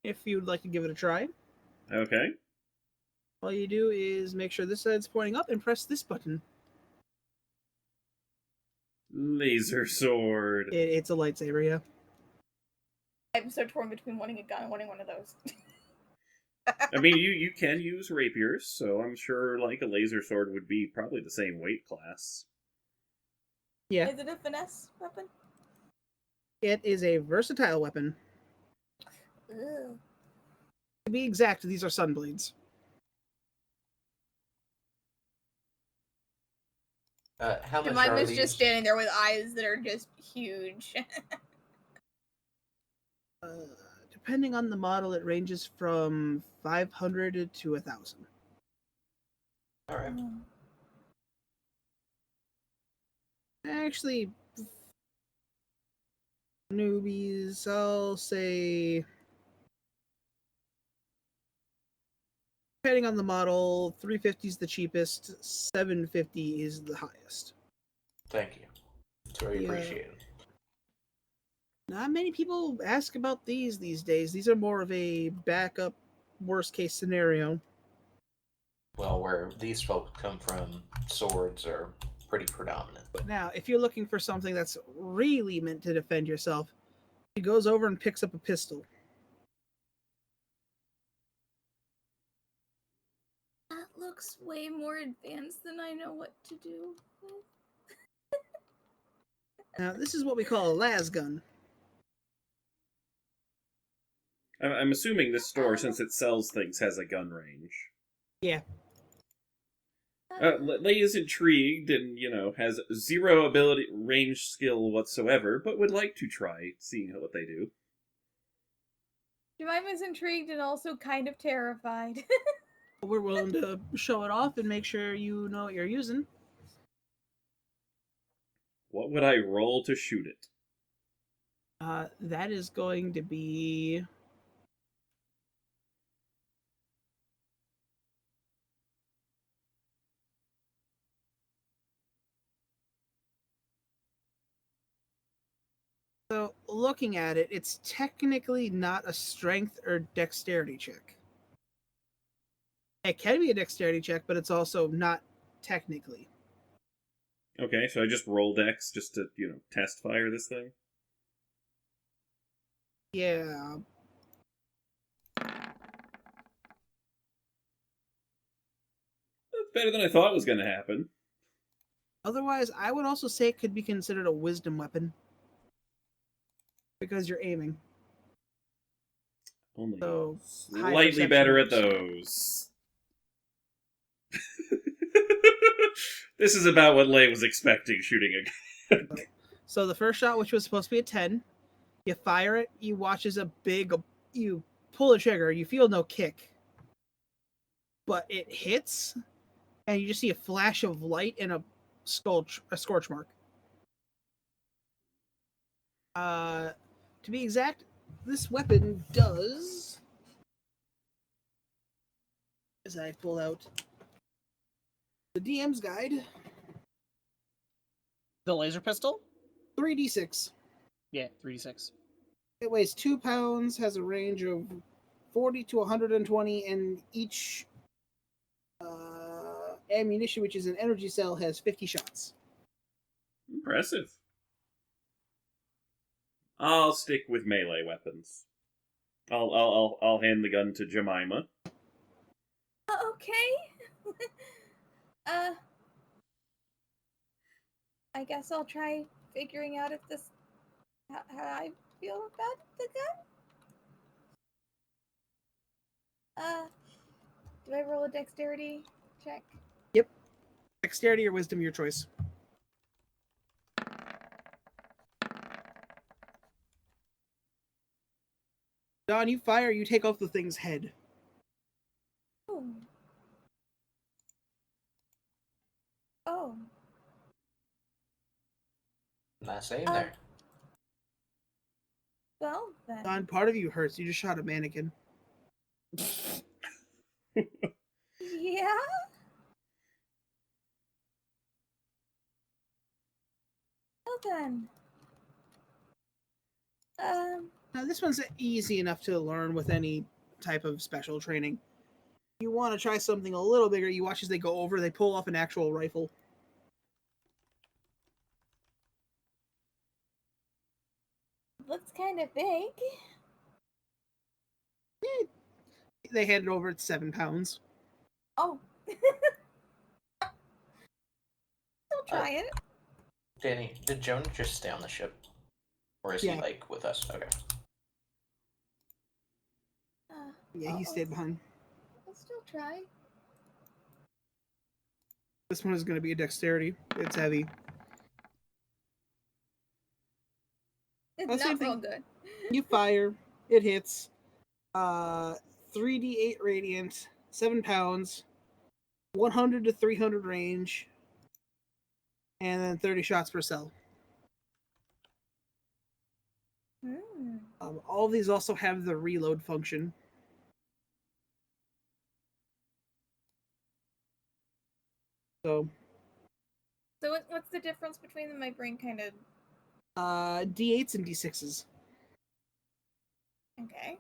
If you'd like to give it a try, Okay. all you do is make sure this side's pointing up and press this button. Laser sword. It's a lightsaber, yeah. I'm so torn between wanting a gun and wanting one of those. I mean, you can use rapiers, so I'm sure like a laser sword would be probably the same weight class. Yeah. Is it a finesse weapon? It is a versatile weapon. Ugh. To be exact, these are sunblades. How much are Jemima's these? just standing there with eyes that are just huge. Depending on the model, it ranges from 500 to 1,000. All right. Actually, newbies, I'll say, depending on the model, 350 is the cheapest, 750 is the highest. Thank you. It's very Yeah. appreciated. Not many people ask about these days. These are more of a backup, worst case scenario. Well, where these folks come from, swords are pretty predominant. But now, if you're looking for something that's really meant to defend yourself, he goes over and picks up a pistol. That looks way more advanced than I know what to do with. Now, this is what we call a las gun. I'm assuming this store, since it sells things, has a gun range. Yeah. Lei is intrigued and, has 0 ability range skill whatsoever, but would like to try seeing what they do. Jemima's intrigued and also kind of terrified. We're willing to show it off and make sure you know what you're using. What would I roll to shoot it? That is going to be... So, looking at it, it's technically not a strength or dexterity check. It can be a dexterity check, but it's also not technically. Okay, so I just roll dex just to, test fire this thing? Yeah. That's better than I thought was going to happen. Otherwise, I would also say it could be considered a wisdom weapon. Because you're aiming. Only So, high slightly perception better at works. those. This is about what Lei was expecting shooting a gun. So the first shot, which was supposed to be a 10, you fire it, you watch as you pull the trigger, you feel no kick. But it hits, and you just see a flash of light and a scorch mark. To be exact, this weapon does As I pull out the DM's guide, The laser pistol? 3d6. Yeah, 3d6. It weighs 2 pounds, has a range of 40 to 120, and each ammunition, which is an energy cell, has 50 shots. Impressive. I'll stick with melee weapons. I'll hand the gun to Jemima. Okay. I guess I'll try figuring out if this how I feel about the gun. Do I roll a dexterity check? Yep. Dexterity or wisdom, your choice. Don, you fire, you take off the thing's head. Oh. Oh. Not saying there. Well then. Don, part of you hurts. You just shot a mannequin. Yeah. Well then. Now, this one's easy enough to learn with any type of special training. You want to try something a little bigger, you watch as they go over, they pull off an actual rifle. Looks kind of big. They hand it over, it's 7 pounds. Oh. I'll try it. Danny, did Jonah just stay on the ship? Or is Yeah. he, like, with us? Okay. Yeah, he stayed behind. I'll still try. This one is going to be a dexterity. It's heavy. It's Same not real thing. good. You fire, it hits. 3d8 radiant, 7 pounds, 100 to 300 range, and then 30 shots per cell. Hmm. All these also have the reload function. So, What's the difference between them? My brain kind of. d8s and d6s. Okay.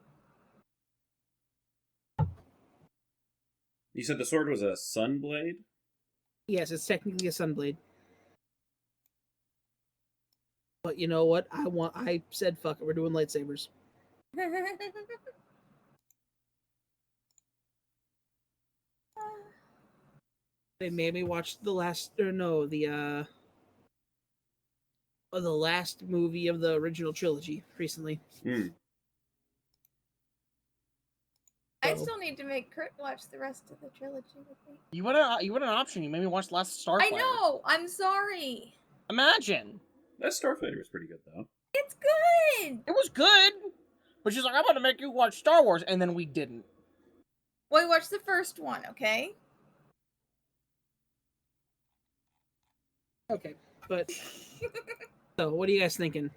You said the sword was a sunblade? Yes, it's technically a sunblade. But you know what? I said fuck it, we're doing lightsabers. They made me watch the last the last movie of the original trilogy recently. I So- still need to make Kurt watch the rest of the trilogy with me. You want an option. You made me watch the last Starfighter. I know. I'm sorry. Imagine. That Starfighter was pretty good, though. It's good. It was good. But she's like, I'm going to make you watch Star Wars. And then we didn't. Well, we watched the first one, okay? Okay, but so what are you guys thinking?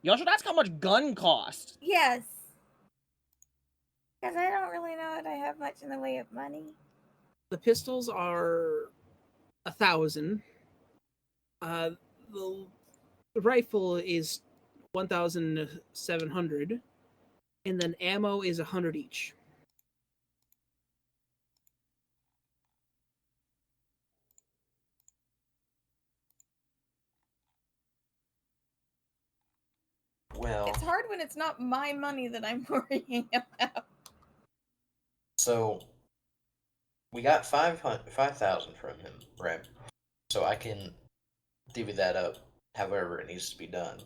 Y'all should ask how much gun cost. Yes. Because I don't really know that I have much in the way of money. The pistols are 1,000. The rifle is 1,700, and then ammo is 100 each. Well, It's hard when it's not my money that I'm worrying about. so we got 5,000 from him, right? So I can divvy that up however it needs to be done.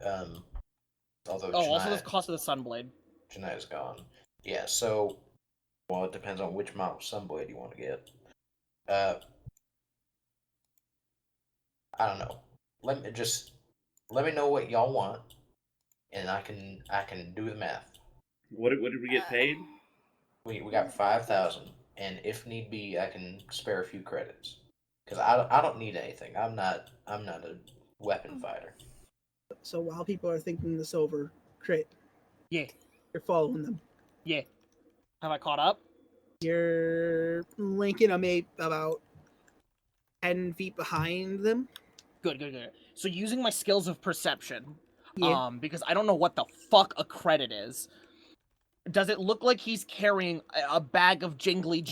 Although Also the cost of the Sunblade. Jania's gone. Yeah, so well, it depends on which model Sunblade you want to get. I don't know. Let me know what y'all want, and I can do the math. What did we get paid? We got 5,000, and if need be, I can spare a few credits. Because I don't need anything. I'm not a weapon fighter. So while people are thinking this over, Crit, Yeah. you're following them. Yeah. Have I caught up? You're Lincoln. I'm about 10 feet behind them. Good. So using my skills of perception, Yeah. because I don't know what the fuck a credit is. Does it look like he's carrying a bag of jingly?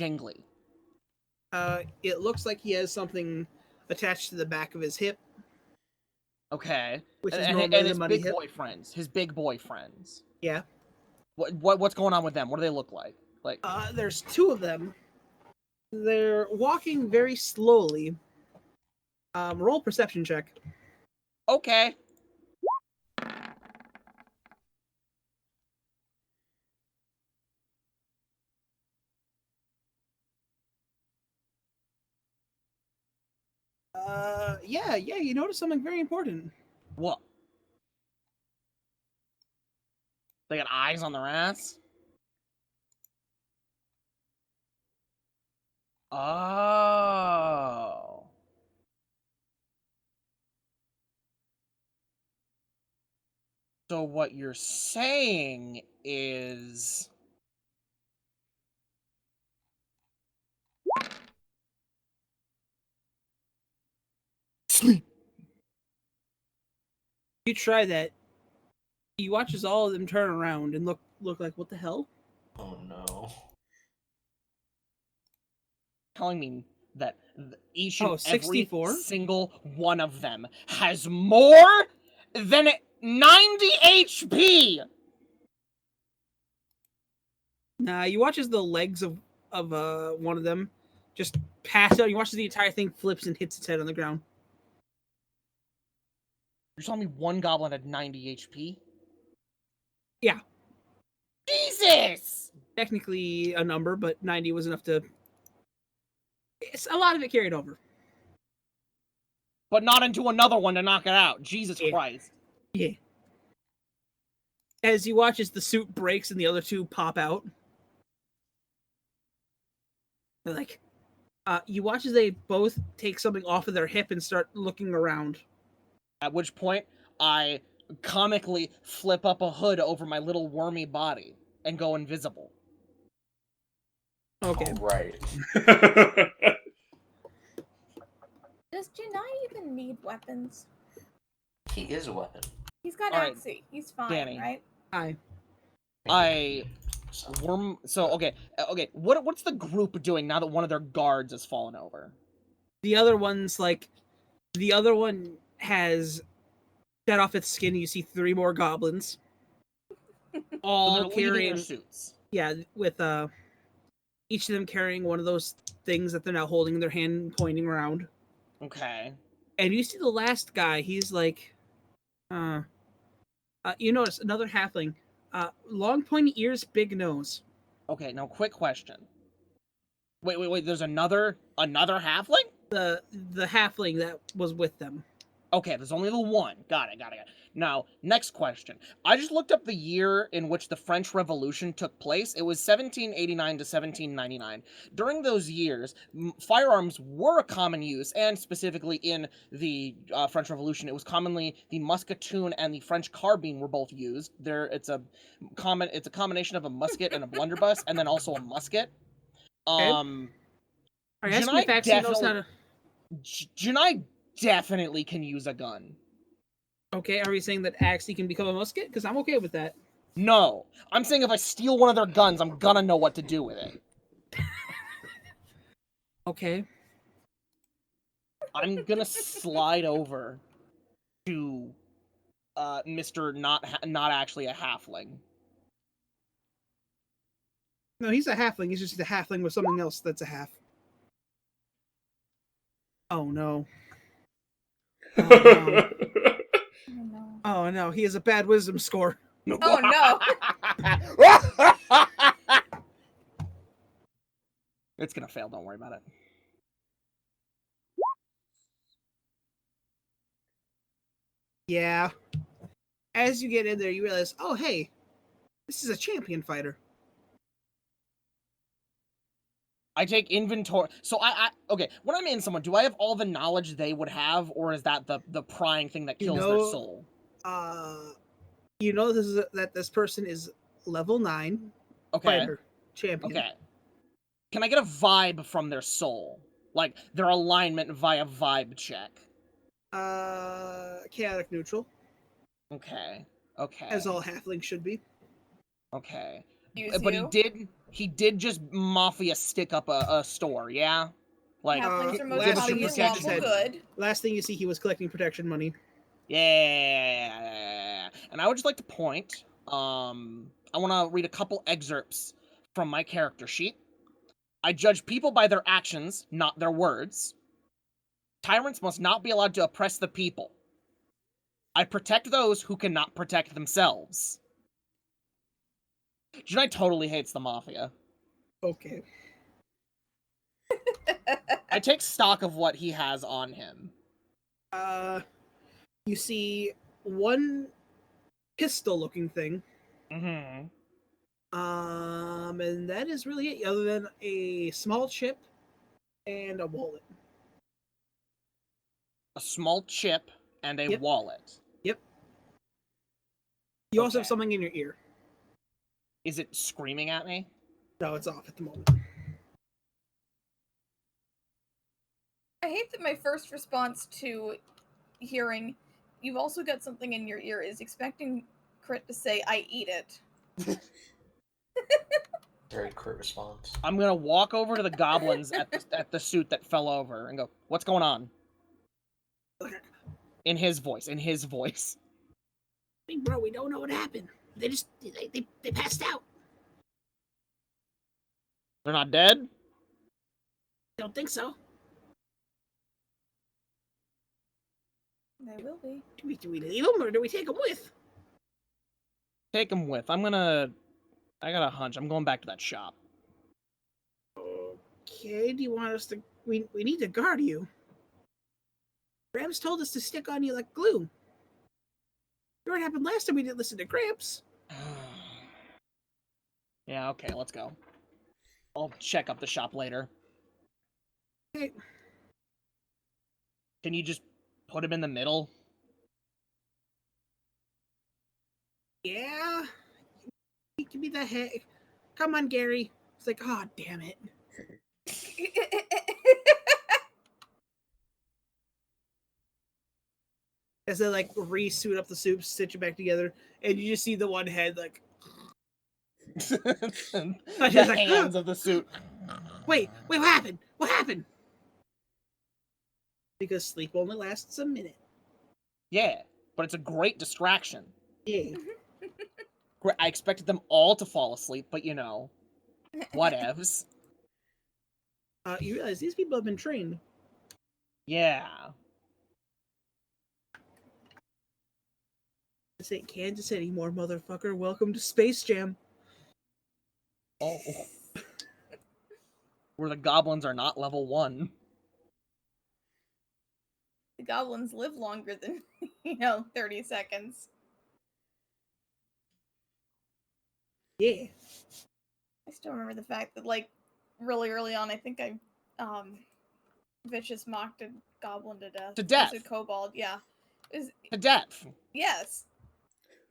It looks like he has something attached to the back of his hip, Okay. which is And normally the his money big hip. boyfriends. His big boyfriends. Yeah. What's going on with them? What do they look like? Like, There's two of them. They're walking very slowly. Roll perception check. okay. Yeah, you notice something very important. What? They got eyes on their ass? Oh. So what you're saying is... Sleep. You try that. He watches all of them turn around and look like, what the hell? Oh no. telling me that each Oh, and every 64? single one of them has more than 90 HP! Nah, you watch as the legs of one of them just pass out. You watch as the entire thing flips and hits its head on the ground. You're telling me one goblin had 90 HP? Yeah. Jesus! Technically a number, but 90 was enough to... a lot of it carried over. But not into another one to knock it out. Jesus Yeah. Christ. Yeah. As you watch as the suit breaks and the other two pop out. They're like... you watch as they both take something off of their hip and start looking around. At which point, I comically flip up a hood over my little wormy body and go invisible. Okay. All right. Does Janai even need weapons? He is a weapon. He's got All right, Axie. He's fine, Danny. right? Hi. Okay. What's the group doing now that one of their guards has fallen over? The other one's like... The other one has shed off its skin. You see 3 more goblins. So All they're leaving carrying... their suits. Yeah, with each of them carrying one of those things that they're now holding in their hand and pointing around. Okay. And you see the last guy, he's like, you notice another halfling. Long pointy ears, big nose. Okay, now quick question. Wait, there's another halfling? The halfling that was with them. Okay, there's only the one. Got it. Now, next question. I just looked up the year in which the French Revolution took place. It was 1789 to 1799. During those years, firearms were a common use, and specifically in the French Revolution, it was commonly the musketoon and the French carbine were both used. It's a combination of a musket and a blunderbuss, and then also a musket. Are you asking if Axie knows how to... Janai definitely can use a gun. Okay, are we saying that Axie can become a musket? Because I'm okay with that. No. I'm saying if I steal one of their guns, I'm gonna know what to do with it. Okay. I'm gonna slide over to Mr. Not actually a halfling. No, he's a halfling. He's just a halfling with something else that's a half. Oh, no. Oh, no. Oh no. Oh, no. He has a bad wisdom score. Oh no. It's gonna fail, don't worry about it. Yeah. As you get in there, you realize, oh, hey, this is a champion fighter. I take inventory. So okay, when I'm in someone, do I have all the knowledge they would have, or is that the prying thing that kills their soul? You know that this person is level 9 Okay. fighter champion. Okay. Can I get a vibe from their soul? Like, their alignment via vibe check. Chaotic neutral, Okay. as all halflings should be. Okay. Use But you. he did just mafia stick up a store, yeah? Like, Halflings are most give us last your thing commonly you protection. said- lawful good. Last thing you see, he was collecting protection money. Yeah. And I would just like to point, I want to read a couple excerpts from my character sheet. I judge people by their actions, not their words. Tyrants must not be allowed to oppress the people. I protect those who cannot protect themselves. Janai totally hates the mafia. Okay. I take stock of what he has on him. You see one pistol-looking thing. Mm-hmm. And that is really it, other than a small chip and a wallet. A small chip and a Yep. wallet. Yep. You also have Okay. something in your ear. Is it screaming at me? No, it's off at the moment. I hate that my first response to hearing you've also got something in your ear is expecting Crit to say, I eat it. Very crit response. I'm gonna walk over to the goblins at the suit that fell over and go, "What's going on?" In his voice. Hey, bro, we don't know what happened. They passed out. They're not dead? Don't think so. They will be. Do we leave them or do we take them with? Take them with. I got a hunch. I'm going back to that shop. Okay, do you want us to... We need to guard you. Gramps told us to stick on you like glue. You know what happened last time we didn't listen to Gramps? Yeah, okay, let's go. I'll check up the shop later. Okay. Can you just put him in the middle? Yeah. He can be the head. Come on, Gary. It's like, oh, damn it. As they like re-suit up the soup, stitch it back together, and you just see the one head like, The just like, hands of the suit. wait, what happened? What happened? Because sleep only lasts a minute. Yeah, but it's a great distraction. Yeah. I expected them all to fall asleep, but you know, whatevs. You realize these people have been trained. Yeah. This ain't Kansas anymore, motherfucker. Welcome to Space Jam. Oh. Where the goblins are not level 1. The goblins live longer than, 30 seconds. Yeah. I still remember the fact that, like, really early on, I think I, vicious mocked a goblin to death. To death? It was a kobold, yeah. To death. Yes.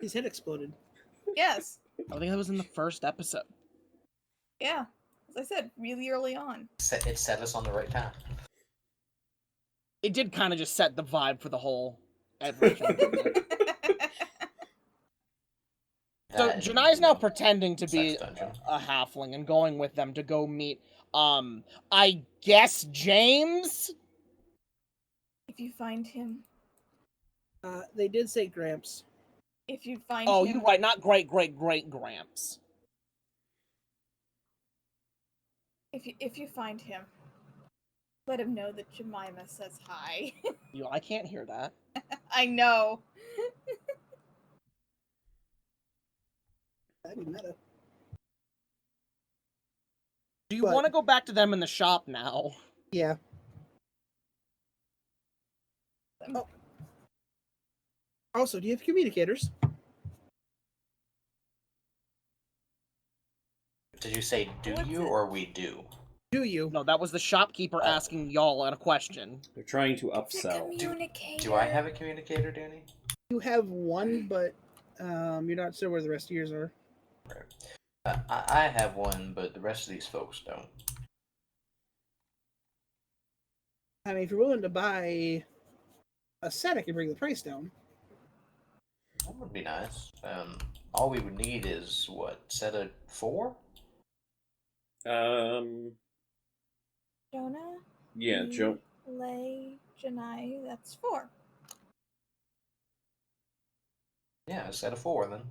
His head exploded. Yes. I think that was in the first episode. Yeah. As I said, really early on. It set us on the right path. It did kind of just set the vibe for the whole everything. So Janai's now pretending to be Sex dungeon. a halfling and going with them to go meet, I guess James? If you find him. They did say Gramps. If you find Oh, him. you're right, not great Gramps. If you find him, let him know that Jemima says hi. I can't hear that. I know. That'd be meta. Do you But- want to go back to them in the shop now? Yeah. Oh. Also, do you have communicators? Did you say do What's you it? or we do? Do you? No, that was the shopkeeper asking y'all a question. They're trying to It's a upsell. communicator. Do I have a communicator, Danny? You have one, but you're not sure where the rest of yours are. I have one, but the rest of these folks don't. I mean, if you're willing to buy a set, I can bring the price down. That would be nice. All we would need is what, set of 4? Jonah, Yeah, Joe. Lay, Janai, that's 4. Yeah, a set of 4 then.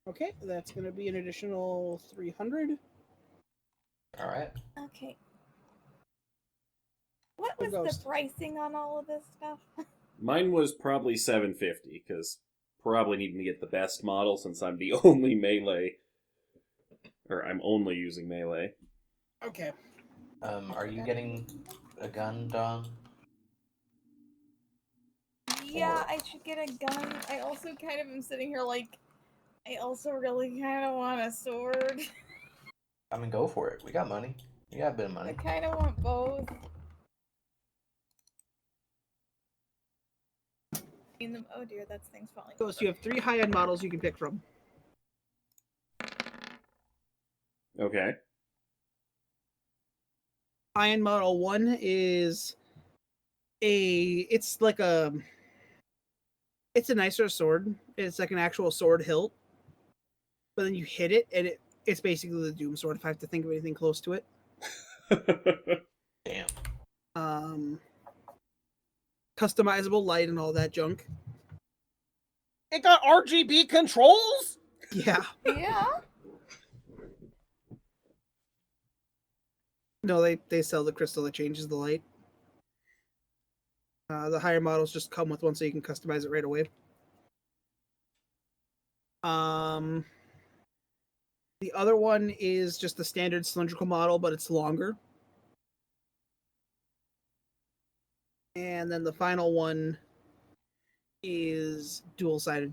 Okay, that's going to be an additional 300. All right. Okay. What The was ghost. the pricing on all of this stuff? Mine was probably $750 because probably needing to get the best model since I'm the only melee, or I'm only using melee. Okay. Are you getting a gun, Don? Yeah, Or- I should get a gun. I also kind of am sitting here like, I also really kind of want a sword. I mean, go for it. We got money. We got a bit of I money. kind of want both. Oh dear, that's things falling. So you have 3 high-end models you can pick from. Okay. High-end model 1 is it's a nicer sword. It's like an actual sword hilt. But then you hit it, and it's basically the Doom sword, if I have to think of anything close to it. Damn. Customizable light and all that junk. It got RGB controls? Yeah. Yeah. No, they sell the crystal that changes the light. The higher models just come with one, so you can customize it right away. The other one is just the standard cylindrical model, but it's longer. And then the final one is dual-sided.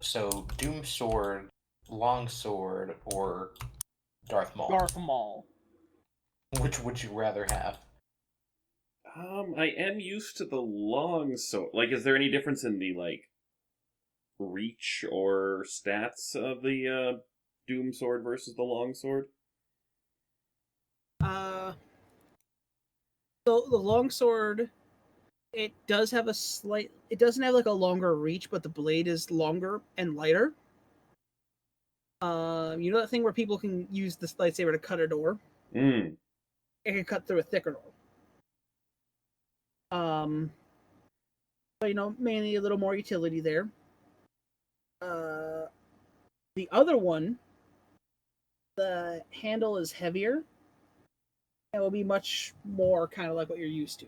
So, Doom Sword, Long Sword, or Darth Maul? Darth Maul. Which would you rather have? I am used to the long sword. Like, is there any difference in the, like, reach or stats of the Doom sword versus the long sword? So the longsword, it doesn't have like a longer reach, but the blade is longer and lighter. You know that thing where people can use this lightsaber to cut a door? Mm. It can cut through a thicker door. So mainly a little more utility there. The other one, the handle is heavier. It will be much more kind of like what you're used to.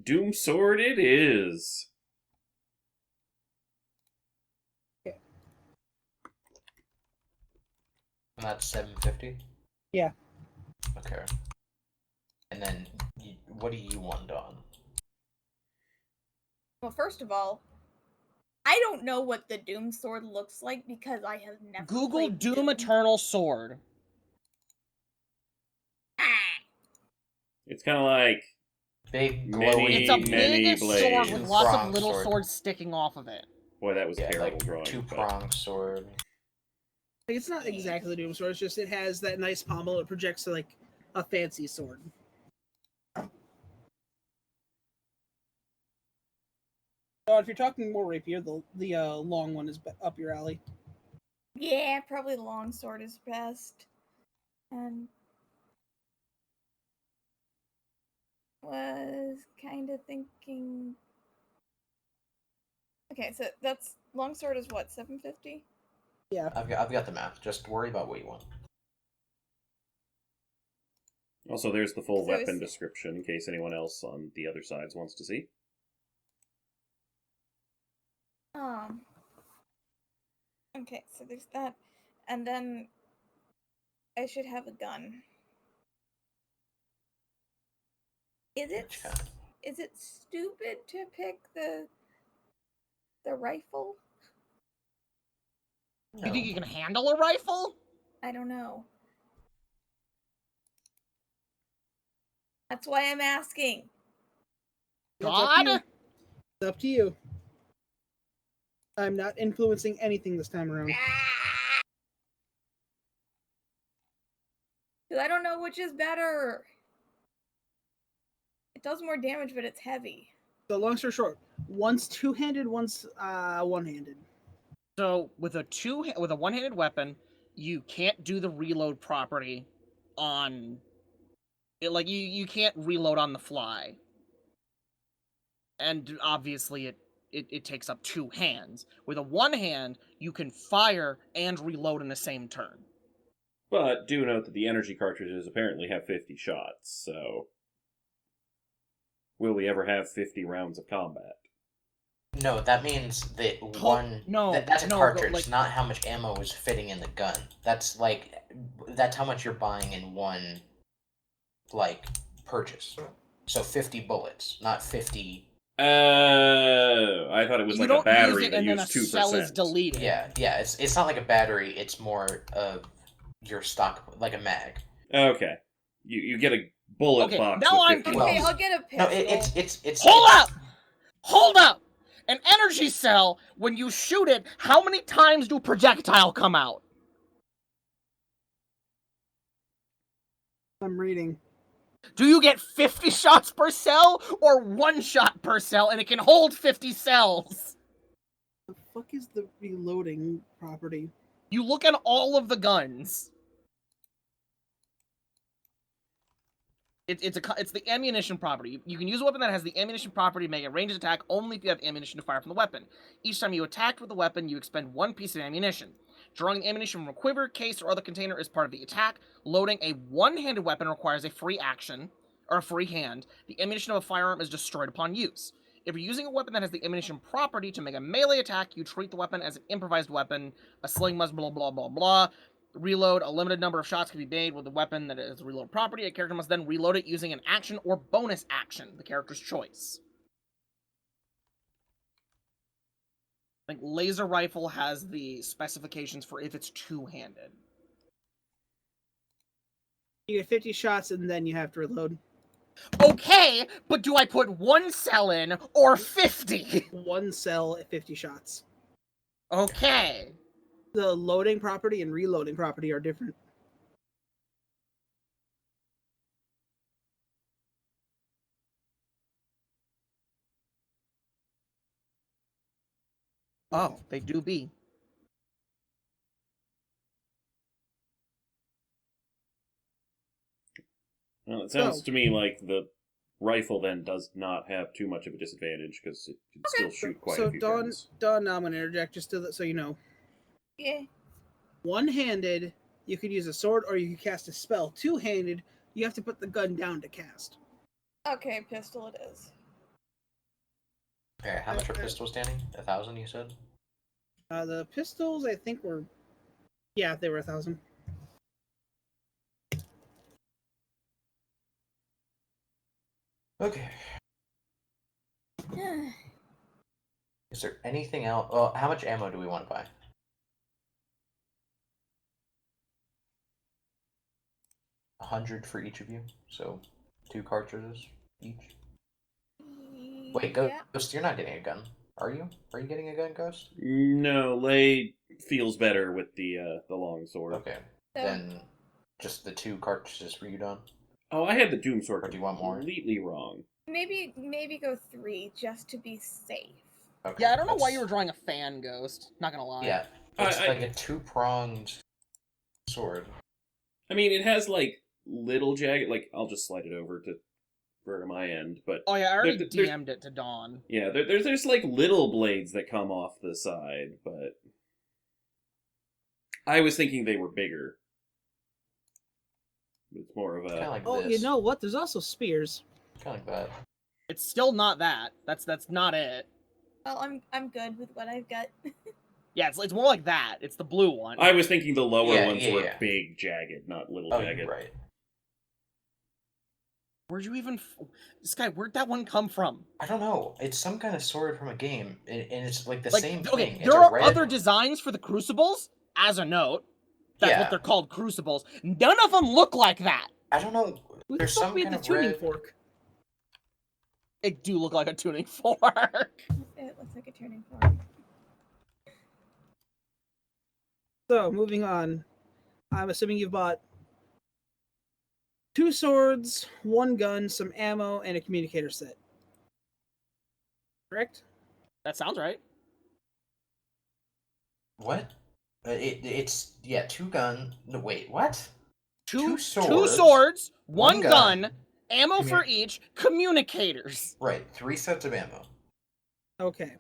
Doom sword it is. Okay. And that's $750? Yeah. Okay. And then, what do you want, Don? Well, first of all, I don't know what the Doom sword looks like because I have never Google played Doom Eternal Sword. Ah! It's kind of like Big, Many- glowing... It's a many big sword with blades. lots of Two-pronged little sword. swords sticking off of it. boy, that was Yeah, terrible like drawing. but- two-pronged sword. Like, it's not exactly the Doom sword. It's just it has that nice pommel. It projects like a fancy sword. So if you're talking more rapier, the long one is up your alley. Yeah, probably the long sword is best. And was kind of thinking. Okay, so that's long sword is what, $750? Yeah. I've got the math. Just worry about what you want. Also, there's the full So weapon is- description in case anyone else on the other sides wants to see. Okay, so there's that, and then I should have a gun. Which kind? Is it stupid to pick the rifle? No. You think you can handle a rifle? I don't know. That's why I'm asking. It's up to you. God? It's up to you. I'm not influencing anything this time around. Because I don't know which is better. It does more damage, but it's heavy. So long story short, one's two-handed, one's one-handed. So with a one-handed weapon, you can't do the reload property on it. Like you can't reload on the fly, and obviously it takes up 2 hands. With a one hand, you can fire and reload in the same turn. But do note that the energy cartridges apparently have 50 shots, so will we ever have 50 rounds of combat? No, that means that that's a cartridge, not how much ammo is fitting in the gun. That's how much you're buying in one, purchase. So 50 bullets, not 50. I thought it was You like don't a battery use it that and then used a 2%. cell is deleted. Yeah, it's not like a battery, it's more of your stock, like a mag. Okay. You get a bullet box now with 50 Okay, bullets. I'll get a pistol. No, it's Hold up! An energy cell, when you shoot it, how many times do projectile come out? I'm reading. Do you get 50 shots per cell, or 1 shot per cell, and it can hold 50 cells? The fuck is the reloading property? You look at all of the guns. It's the ammunition property. You can use a weapon that has the ammunition property to make a ranged attack only if you have ammunition to fire from the weapon. Each time you attack with the weapon, you expend 1 piece of ammunition. Drawing the ammunition from a quiver, case, or other container is part of the attack. Loading a one-handed weapon requires a free action, or a free hand. The ammunition of a firearm is destroyed upon use. If you're using a weapon that has the ammunition property to make a melee attack, you treat the weapon as an improvised weapon. A sling must blah blah blah blah. Reload. A limited number of shots can be made with a weapon that is a reload property. A character must then reload it using an action or bonus action, the character's choice. I think laser rifle has the specifications for if it's two-handed. You get 50 shots and then you have to reload. Okay, but do I put 1 cell in or 50? 1 cell at 50 shots. Okay. The loading property and reloading property are different. Oh, they do be. Well, it sounds to me like the rifle then does not have too much of a disadvantage because it can still shoot quite a few turns. Dawn, I'm going to interject just so you know. Yeah. One-handed, you could use a sword or you could cast a spell. Two-handed, you have to put the gun down to cast. Okay, pistol it is. Okay, how much are pistols standing? 1,000, you said? The pistols, I think, were... Yeah, they were 1,000. Okay. Is there anything else? Well, how much ammo do we want to buy? 100 for each of you, so 2 cartridges each. Wait, Ghost, you're not getting a gun, are you? Are you getting a gun, Ghost? No, Lay feels better with the long sword. Okay, then just the 2 cartridges for you, Don? Oh, I had the Doom sword. Or do you want more? Completely wrong. Maybe go 3 just to be safe. Okay, Yeah, I don't know why you were drawing a fan, Ghost. Not gonna lie. Yeah, it's like a 2-pronged sword. I mean, it has like little jagged. Like, I'll just slide it over for my end. But oh yeah, I already DM'd it to Dawn. Yeah, there's like little blades that come off the side, but I was thinking they were bigger. It's more of a. Kind of like Oh, this. you know what? There's also spears. Kind of like that. It's still not that. That's not it. Well, I'm good with what I've got. Yeah, it's more like that. It's the blue one. I was thinking the lower ones were yeah. big, jagged, not little jagged. You're right. Where'd you even... Sky, where'd that one come from? I don't know. It's some kind of sword from a game, and it's like the same okay, thing. there are other designs for the crucibles, as a note. That's what they're called, crucibles. None of them look like that. I don't know. Who the There's fuck some made kind the of tuning red... fork? It do look like a tuning fork. It looks like a turning fork. So, moving on. I'm assuming you've bought 2 swords, 1 gun, some ammo, and a communicator set. Correct? That sounds right. What? It's yeah, 2 gun. No, wait, what? Two swords, swords, one one gun, gun, ammo for commu- each, communicators. Right, 3 sets of ammo. Okay.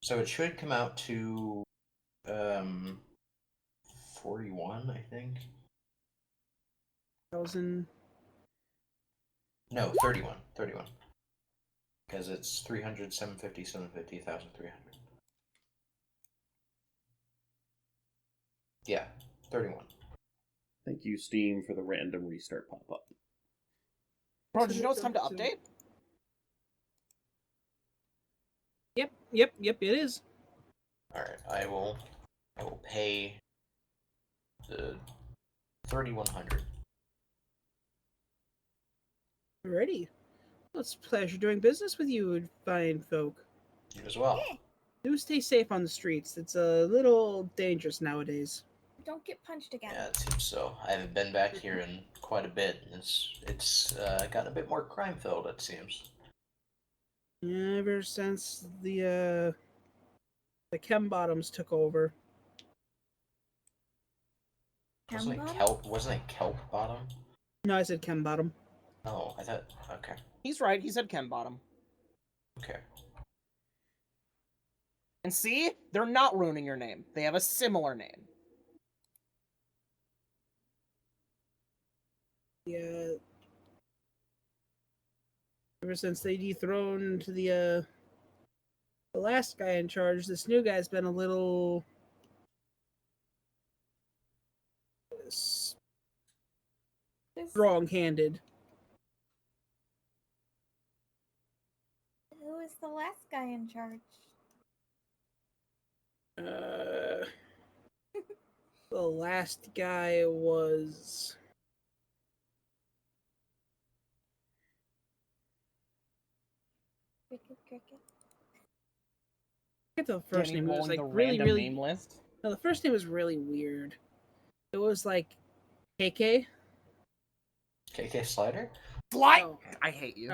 So it should come out to 41, I think. 1,000. No, 31. 31. Because it's 300, 750, 750, 1,300. Yeah, 31. Thank you, Steam, for the random restart pop-up. Bro, did you know it's time to update? Yep, it is. Alright, I will pay the 3,100. Alrighty. Well, it's a pleasure doing business with you, fine folk. You as well. Do stay safe on the streets. It's a little dangerous nowadays. Don't get punched again. Yeah, it seems so. I haven't been back here in quite a bit. It's gotten a bit more crime filled, it seems. Ever since the Kelbottoms took over. Wasn't it Kelp Bottom? No, I said Kelbottom. Oh, I thought. Okay. He's right. He said Kelbottom. Okay. And see, they're not ruining your name. They have a similar name. Yeah. Ever since they dethroned the last guy in charge, this new guy's been a little strong-handed. Who is the last guy in charge? The last guy was Cricket. I forget the first Danny name. It was rolling like the really, random really. name list. No, the first name was really weird. It was like KK. KK Slider? Fly! No. I hate you.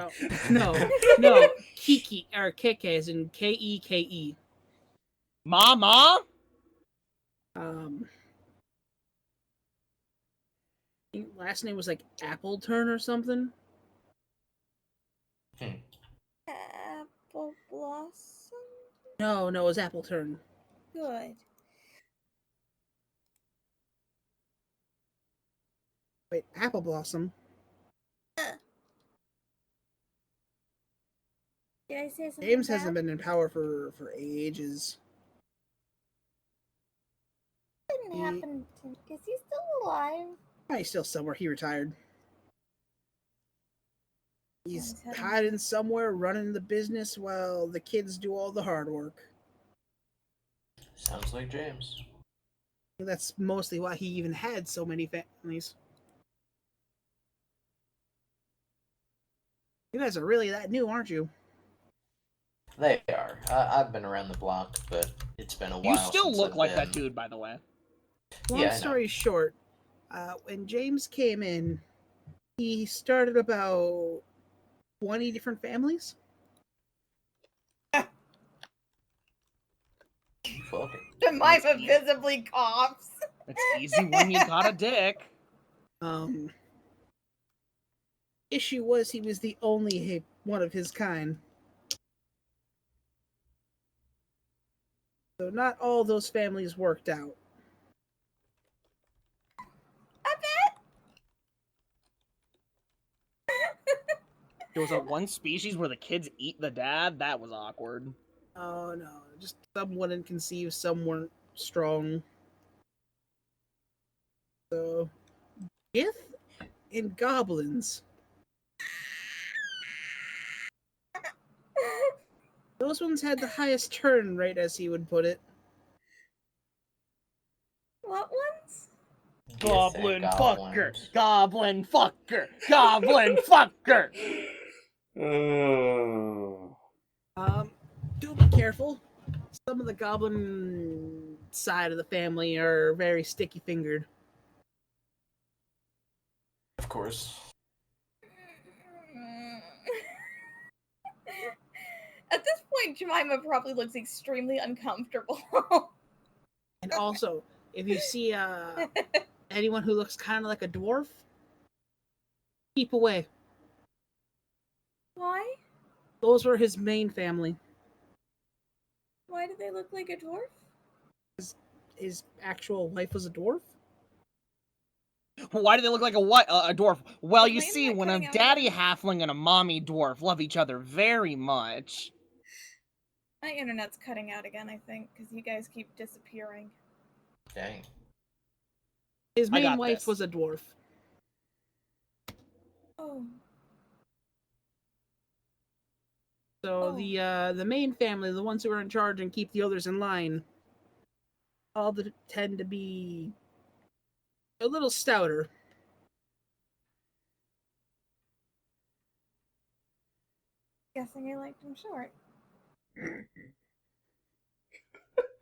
No, Kiki or KK as in KEKE. Mama? I think last name was like Appleturn or something. Apple Blossom? No, it was Appleturn. Good. Wait, Apple Blossom. Did I say something James bad? hasn't been in power for ages. What didn't happen to him? Is he still alive? He's still somewhere. He retired. He's He's hiding somewhere, running the business while the kids do all the hard work. Sounds like James. That's mostly why he even had so many families. You guys are really that new, aren't you? They are. I've been around the block, but it's been a while. You still since look I've like been... that dude, by the way. Long Yeah, I know. story short, when James came in, he started about 20 different families. Fucking Jemima visibly coughs. It's easy when you got a dick. Issue was he was the only one of his kind. So not all those families worked out. I bet. There was a one species where the kids eat the dad. That was awkward. Oh no, just some wouldn't conceive, some weren't strong. So, Gith and goblins. Those ones had the highest turn rate, as he would put it. What ones? Goblin fucker! goblins. Goblin fucker! Goblin fucker! Oh. Do be careful. Some of the goblin side of the family are very sticky fingered. Of course. At this point, Jemima probably looks extremely uncomfortable. And also, if you see anyone who looks kind of like a dwarf, keep away. Why? Those were his main family. Why do they look like a dwarf? His actual wife was a dwarf. Why do they look like a dwarf? Well, Was you my see, internet when a cutting out daddy again? halfling and a mommy dwarf love each other very much. My internet's cutting out again, I think, because you guys keep disappearing. Dang. His I main got wife this. was a dwarf. Oh. So Oh. the main family, the ones who are in charge and keep the others in line, tend to be a little stouter. Guessing I liked him short.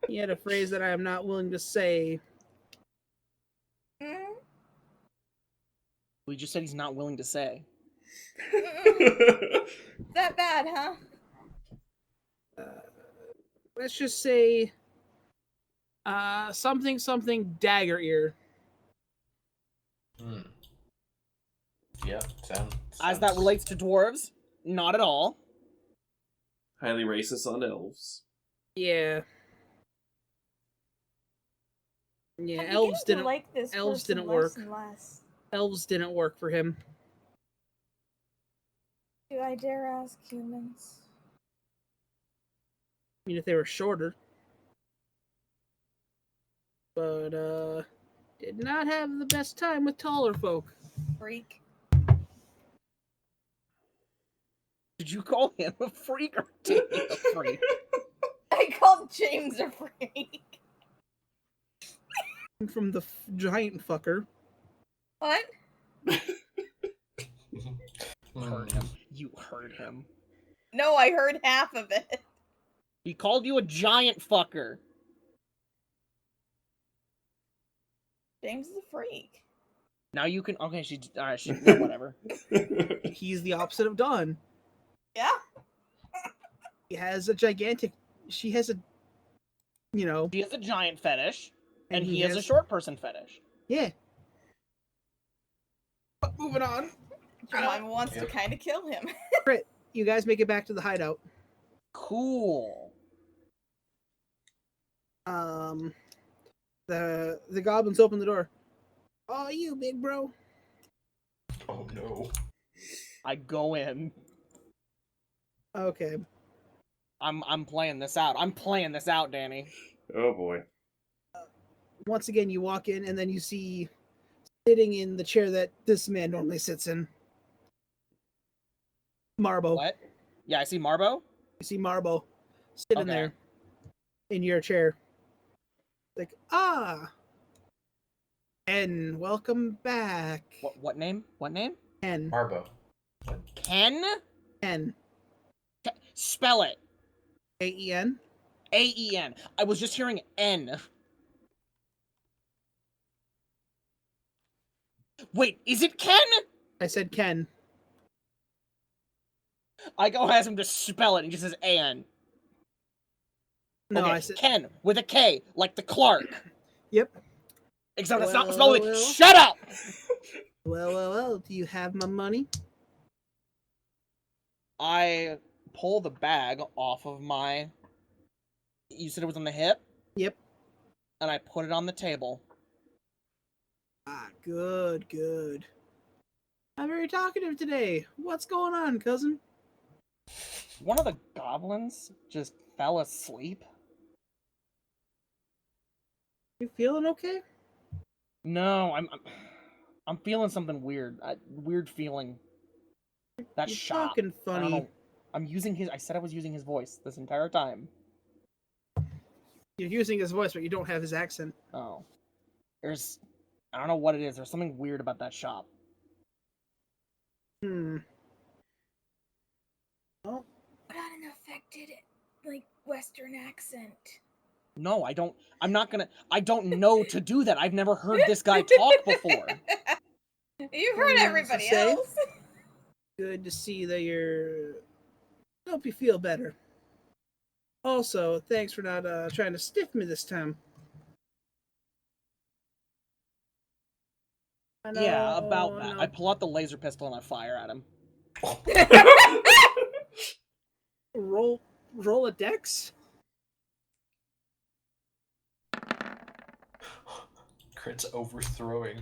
He had a phrase that I am not willing to say. Mm? We just said he's not willing to say. That bad, huh? Let's just say something dagger ear. Hmm. Yep. Sounds. As that relates to dwarves, not at all. Highly racist on elves. Yeah. Yeah, I'm elves beginning to didn't like this elves person didn't less work. and less. Elves didn't work for him. Do I dare ask humans? I mean, if they were shorter. But did not have the best time with taller folk. Freak. Did you call him a freak or Danny a freak? I called James a freak. From the giant fucker. What? Heard him. You heard him. No, I heard half of it. He called you a giant fucker. James is a freak. Now you can. Okay, no, whatever. He's the opposite of Dawn. Yeah? He has a gigantic. She has a. You know. He has a giant fetish, and he has a has short person fetish. Yeah. But moving on. Jemima wants to kind of kill him. Crit, you guys make it back to the hideout. Cool. The goblins open the door. Oh, you big bro. Oh no. I go in. Okay. I'm playing this out. I'm playing this out, Danny. Oh boy. Once again, you walk in and then you see sitting in the chair that this man normally sits in. Marbo. What? Yeah, I see Marbo. You see Marbo sitting Okay. there in your chair. Like, and welcome back. What name? What name? Ken. Marbo. Ken? Ken. Spell it. A-E-N. A-E-N. I was just hearing N. Wait, is it Ken? I said Ken. I go ask him to spell it, and he just says A-N. No, Okay, I said Ken with a K, like the Clark. Yep. Except that's not Well, spelled well. Shut up! Well, do you have my money? I pull the bag off of my... You said it was on the hip? Yep. And I put it on the table. Good. I'm very talkative today. What's going on, cousin? One of the goblins just fell asleep. You feeling okay? No, I'm feeling something weird. Weird feeling. That You're shot. talking I don't funny. know. I said I was using his voice this entire time. You're using his voice, but you don't have his accent. Oh. I don't know what it is. There's something weird about that shop. Well, What on an affected, like, Western accent? No, I don't. I'm not gonna. I don't know to do that. I've never heard this guy talk before. You've heard everybody Say? else. Good to see that you're. Hope you feel better. Also, thanks for not trying to stiff me this time. Yeah, about that. I pull out the laser pistol and I fire at him. Roll a dex. Crit's overthrowing.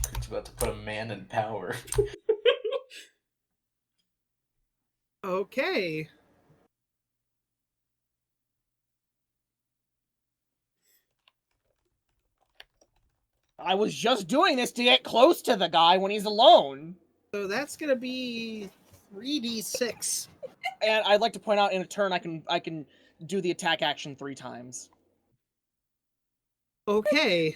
Crit's about to put a man in power. Okay. I was just doing this to get close to the guy when he's alone. So that's gonna be 3d6. And I'd like to point out in a turn I can do the attack action 3 times. Okay.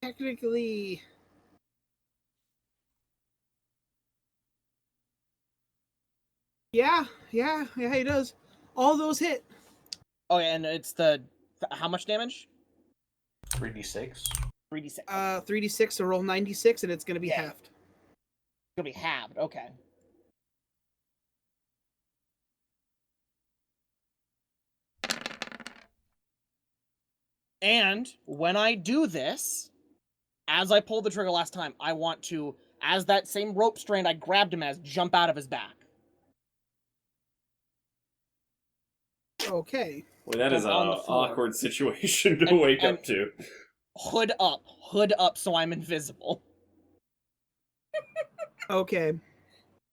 Technically. Yeah, he does. All those hit. Oh, yeah, and it's the how much damage? 3d6. 3d6. 3d6 to roll 96, and it's gonna be Yeah. halved. It's gonna be halved. Okay. And when I do this, as I pulled the trigger last time, I want to, as that same rope strand I grabbed him as, jump out of his back. Okay. Well, that is an On the floor. awkward situation to And- wake and- up to. Hood up so I'm invisible. Okay.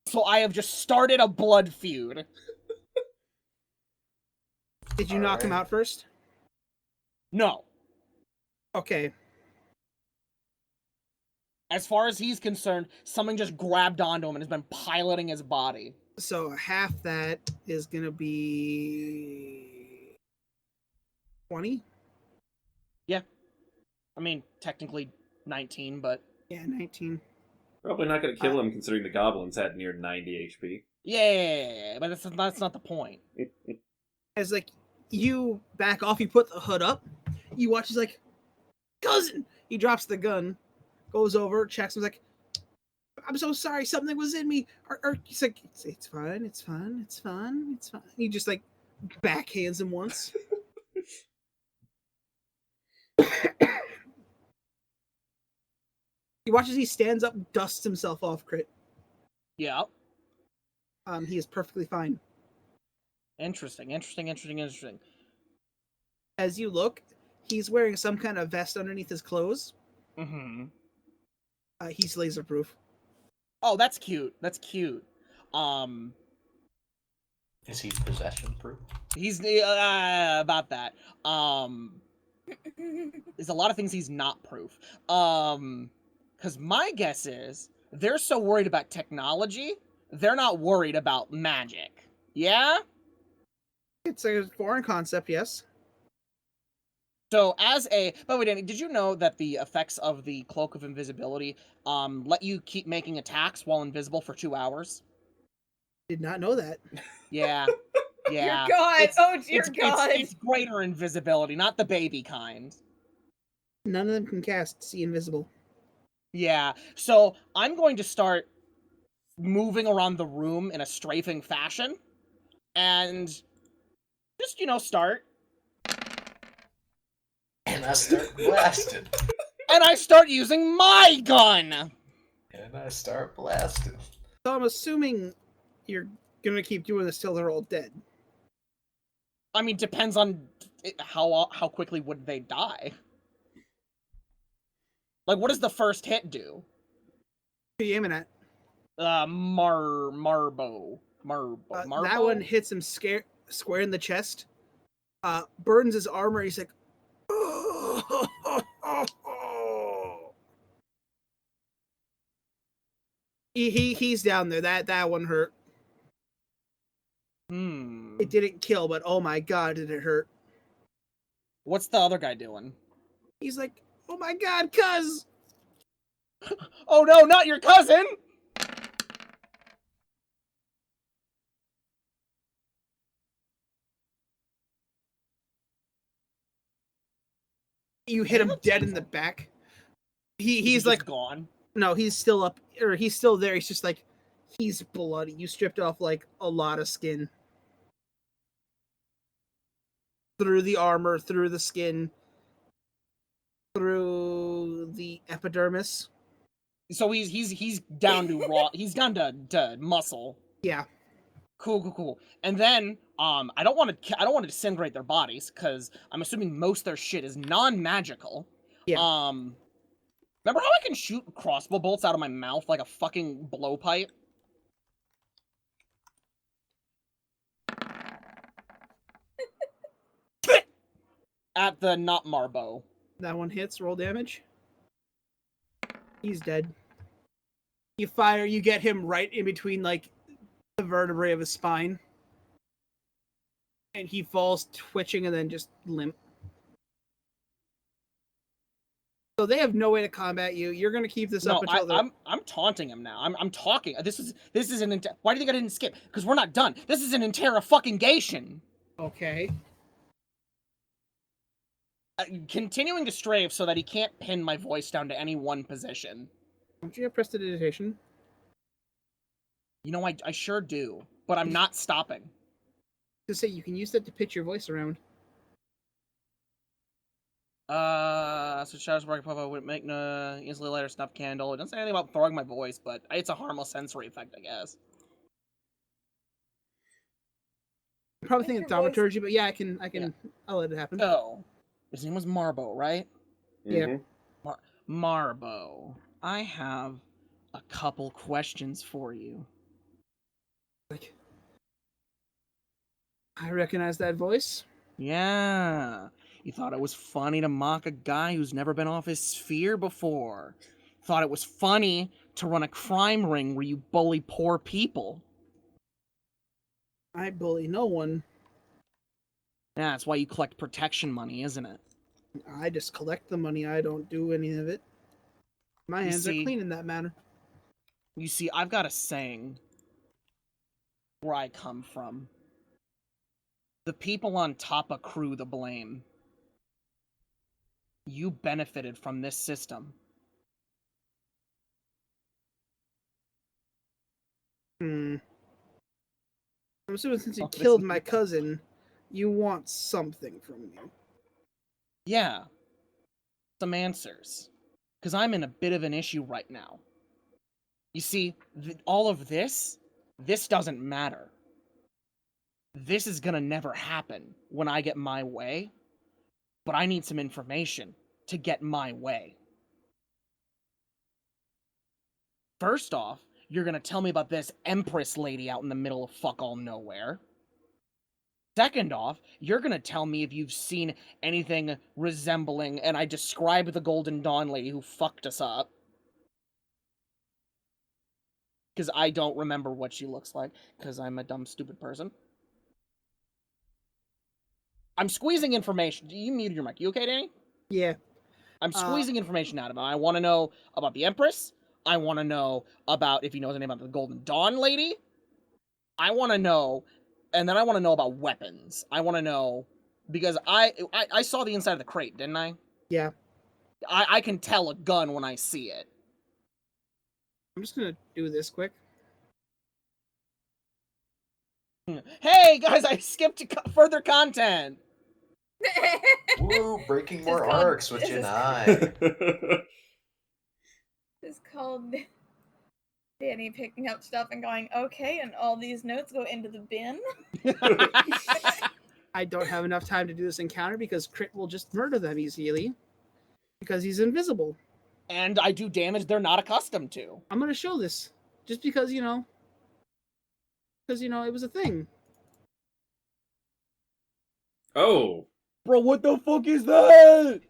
So I have just started a blood feud. Did you knock him Alright. out first? No. Okay. As far as he's concerned, something just grabbed onto him and has been piloting his body. So half that is gonna be 20. I mean, technically 19, but Yeah, 19. Probably not going to kill him, considering the goblins had near 90 HP. yeah, but that's not the point. As like you back off, you put the hood up. You watch. He's like, cousin. He drops the gun, goes over, checks. He's like, I'm so sorry. Something was in me. Or he's like, it's fine. It's fine. It's fine. It's fine. He just like backhands him once. He watches. He stands up, dusts himself off. Crit. Yeah. He is perfectly fine. Interesting. As you look, he's wearing some kind of vest underneath his clothes. Mm-hmm. He's laser proof. Oh, that's cute. Is he possession proof? He's about that. There's a lot of things he's not proof. Because my guess is they're so worried about technology, they're not worried about magic. Yeah? It's a foreign concept, yes. So by the way, Danny, did you know that the effects of the Cloak of Invisibility let you keep making attacks while invisible for 2 hours? Did not know that. Yeah. Yeah. Dear God. Dear God. It's greater invisibility, not the baby kind. None of them can cast See Invisible. Yeah. So I'm going to start moving around the room in a strafing fashion. And just, start. And I start blasting. And I start using my gun! And I start blasting. So I'm assuming you're gonna keep doing this till they're all dead. I mean, depends on how quickly would they die. Like, what does the first hit do? Who are you aiming at? Marbo. That one hits him square in the chest. Burns his armor. He's like, he's down there. That one hurt. It didn't kill, but oh my god, did it hurt. What's the other guy doing? He's like, oh my god, cuz! Oh no, not your cousin! You hit him dead in the back. He's like, gone. no, he's still up, or he's still there. He's just like, he's bloody. You stripped off like a lot of skin. Through the armor, through the skin, through the epidermis. So he's down to raw. He's down to muscle. Yeah. Cool. And then I don't want to disintegrate their bodies because I'm assuming most of their shit is non-magical. Yeah. Remember how I can shoot crossbow bolts out of my mouth like a fucking blowpipe? At the not Marbo. That one hits, roll damage. He's dead. You fire, you get him right in between like the vertebrae of his spine. And he falls twitching and then just limp. So they have no way to combat you. You're gonna keep this up until I'm taunting him now. I'm talking. This is an why do you think I didn't skip? Because we're not done. This is an interrogation. Okay. Continuing to strafe so that he can't pin my voice down to any one position. Don't you have prestidigitation? You know, I sure do, but I'm not stopping. To say you can use that to pitch your voice around. So Shadows Spark Papa would make no easily light or snuff candle. It doesn't say anything about throwing my voice, but it's a harmless sensory effect, I guess. I'm probably Make thinking your voice- thaumaturgy, but yeah, I can, I'll let it happen. So, his name was Marbo, right? Yeah. Marbo, I have a couple questions for you. Like, I recognize that voice. Yeah. You thought it was funny to mock a guy who's never been off his sphere before. Thought it was funny to run a crime ring where you bully poor people. I bully no one. Yeah, that's why you collect protection money, isn't it? I just collect the money. I don't do any of it. My hands are clean in that matter. You see, I've got a saying where I come from. The people on top accrue the blame. You benefited from this system. I'm assuming since you killed my cousin, you want something from me. Yeah. Some answers. Because I'm in a bit of an issue right now. You see, all of this doesn't matter. This is gonna never happen when I get my way. But I need some information to get my way. First off, you're gonna tell me about this Empress lady out in the middle of fuck all nowhere. Second off, you're gonna tell me if you've seen anything resembling, and I describe the Golden Dawn lady who fucked us up. Because I don't remember what she looks like, because I'm a dumb, stupid person. I'm squeezing information. You muted your mic. You okay, Danny? Yeah. I'm squeezing information out of him. I want to know about the Empress. I want to know about if he knows anything about the Golden Dawn lady. I want to know, and then I want to know about weapons. I want to know, because I saw the inside of the crate, didn't I? Yeah. I can tell a gun when I see it. I'm just gonna do this quick. Hey, guys, I skipped further content. Woo, breaking more called- arcs with this an is- eye. It's called Danny picking up stuff and going, okay, and all these notes go into the bin. I don't have enough time to do this encounter because Crit will just murder them easily. Because he's invisible. And I do damage they're not accustomed to. I'm gonna show this. Just because, Because, it was a thing. Oh. Bro, what the fuck is that?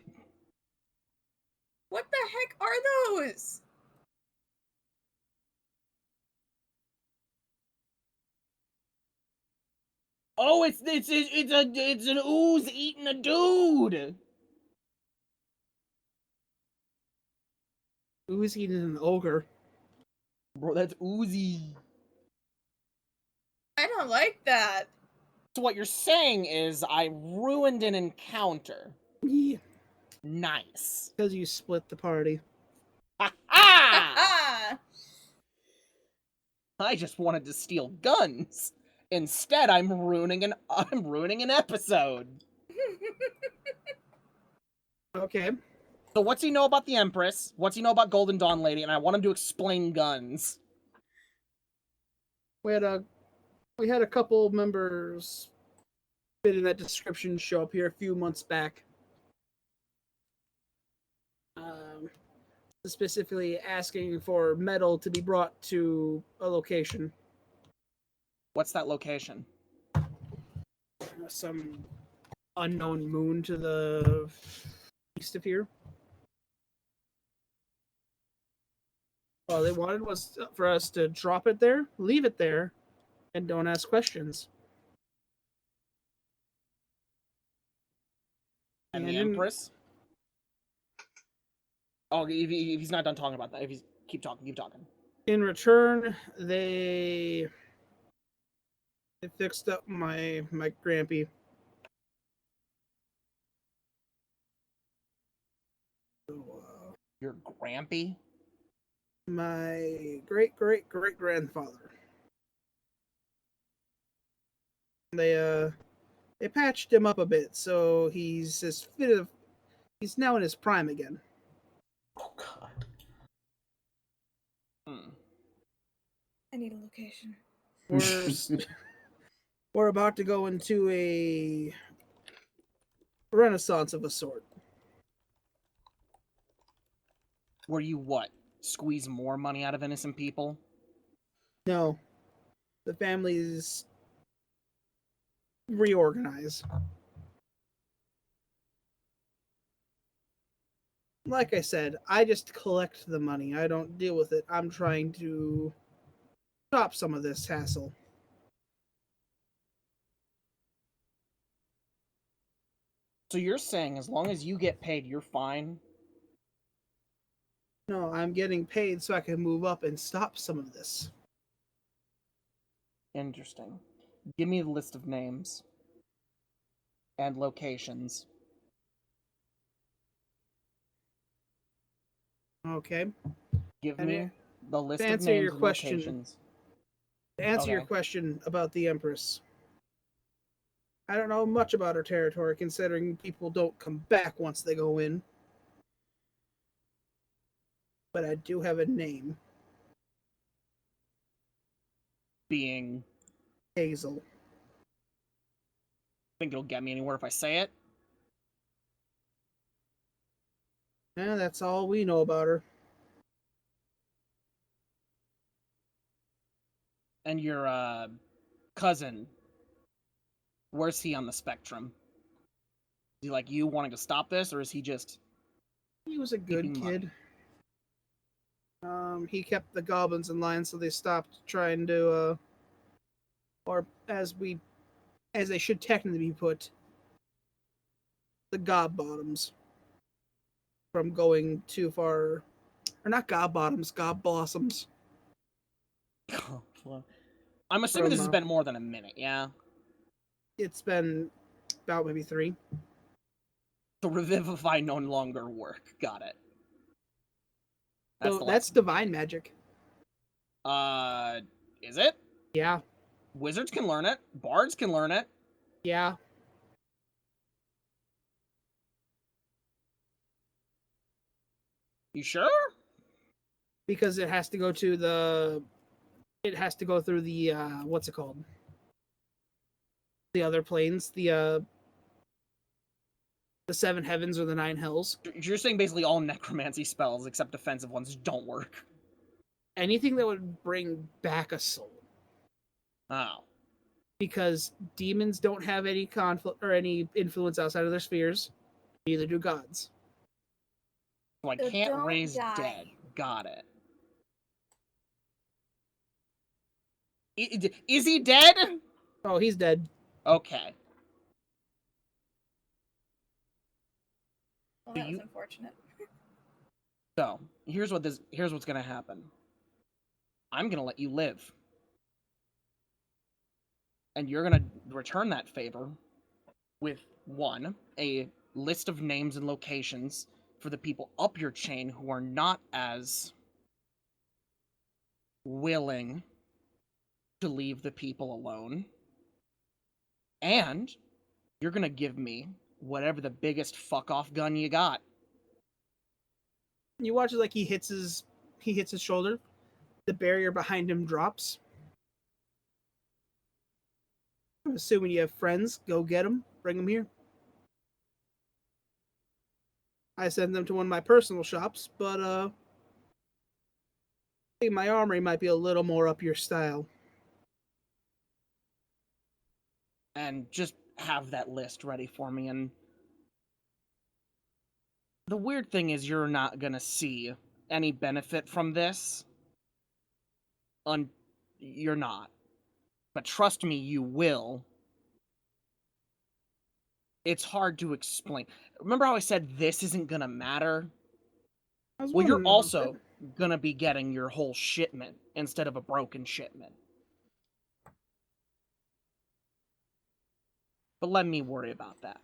What the heck are those? Oh, it's an ooze eating a dude. Oozing an ogre. Bro, that's oozy. I don't like that. So what you're saying is I ruined an encounter. Yeah, Nice. because you split the party. Ha ha! Ah! I just wanted to steal guns. Instead, I'm ruining an episode. Okay. So what's he know about the Empress? What's he know about Golden Dawn Lady? And I want him to explain guns. We had a couple members fit in that description show up here a few months back. Specifically asking for metal to be brought to a location. What's that location? Some unknown moon to the east of here. All they wanted was for us to drop it there, leave it there, and don't ask questions. And the in- Empress? Oh, if he's not done talking about that. If he's keep talking. In return, they fixed up my grampy. Your Grampy? My great grandfather. They patched him up a bit, so he's he's now in his prime again. Oh god. I need a location. We're about to go into a renaissance of a sort. Where you what? Squeeze more money out of innocent people? No, the families reorganize. Like I said, I just collect the money. I don't deal with it. I'm trying to stop some of this hassle. So you're saying as long as you get paid, you're fine? No, I'm getting paid so I can move up and stop some of this. Interesting. Give me the list of names. And locations. Okay. Give And me the list to of answer names your and question- locations. To answer your Okay. question about the Empress, I don't know much about her territory, considering people don't come back once they go in. But I do have a name, Being... Hazel. Think it'll get me anywhere if I say it? Yeah, that's all we know about her. And your, cousin, where's he on the spectrum? Is he like you wanting to stop this, or is he just... He was a good Keeping money. kid. He kept the goblins in line, so they stopped trying to, or as they should technically be put, the gob bottoms from going too far, or not gob bottoms, gob blossoms. I'm assuming this has From, been more than a minute, yeah? It's been about maybe 3. The revivify no longer work. Got it. That's So the that's lesson. divine magic. Is it? Yeah, Wizards can learn it. Bards can learn it. yeah. You sure? Because it has to go to the. It has to go through the what's it called? The other planes, the 7 heavens or the 9 hells. You're saying basically all necromancy spells, except defensive ones, don't work. Anything that would bring back a soul. Oh. Because demons don't have any conflict or any influence outside of their spheres. Neither do gods. So I So can't don't raise die. dead. Got it. Is he dead? Oh, he's dead. Okay. Well, Do that was you- unfortunate. So, here's what's gonna happen. I'm gonna let you live. And you're gonna return that favor with, one, a list of names and locations for the people up your chain who are not as willing to leave the people alone. And you're gonna give me whatever the biggest fuck-off gun you got. You watch as like he hits his shoulder. The barrier behind him drops. I'm assuming you have friends. Go get them. Bring them here. I send them to one of my personal shops, but I think my armory might be a little more up your style. And just have that list ready for me. And the weird thing is you're not gonna see any benefit from this. You're not. But trust me, you will. It's hard to explain. Remember how I said this isn't gonna matter? Well, you're also gonna be getting your whole shipment instead of a broken shipment. But let me worry about that.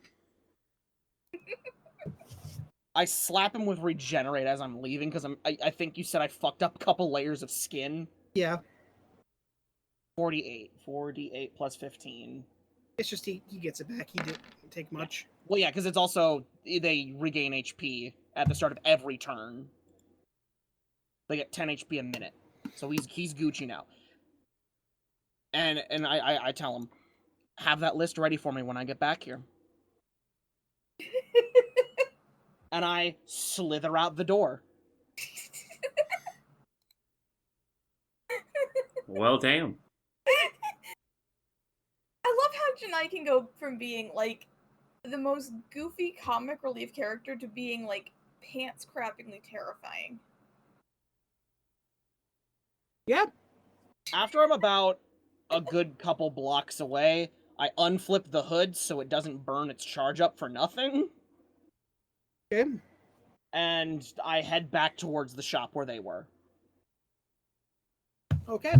I slap him with regenerate as I'm leaving because I think you said I fucked up a couple layers of skin. Yeah. 48 plus 15. It's just he gets it back. He didn't take much. Well, yeah, because it's also they regain HP at the start of every turn. They get 10 HP a minute, so he's Gucci now. And I tell him, have that list ready for me when I get back here. And I slither out the door. Well, damn. I love how Janai can go from being, like, the most goofy comic relief character to being, like, pants-crappingly terrifying. Yep. After I'm about a good couple blocks away, I unflip the hood so it doesn't burn its charge up for nothing. Okay. And I head back towards the shop where they were. Okay.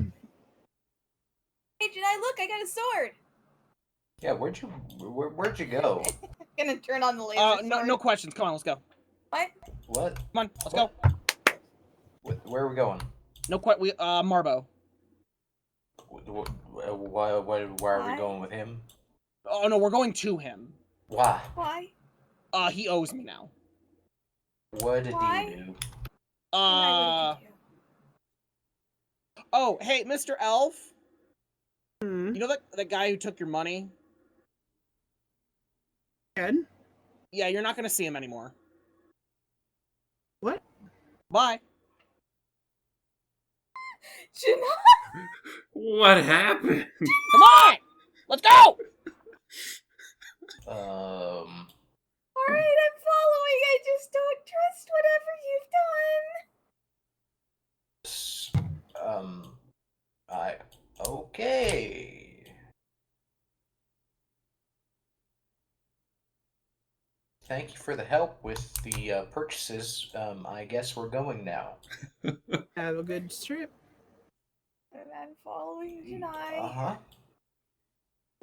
Hey, Janai, look, I got a sword! Yeah, where'd you go? Gonna turn on the laser sword. No questions. Come on, let's go. What? What? Come on, let's go. Where are we going? Marbo. Why are we going with him? Oh no, we're going to him. Why? Why? He owes me now. What did Why? he do? Janai, what did you do? Oh, hey, Mr. Elf. Hmm. You know that guy who took your money? Ken? Yeah, you're not gonna see him anymore. What? Bye. Janai! What happened? Come on! Let's go! Alright, I'm following. I just don't trust whatever you've done. Okay. Thank you for the help with the purchases. I guess we're going now. Have a good trip. I'm following Janai. Uh-huh.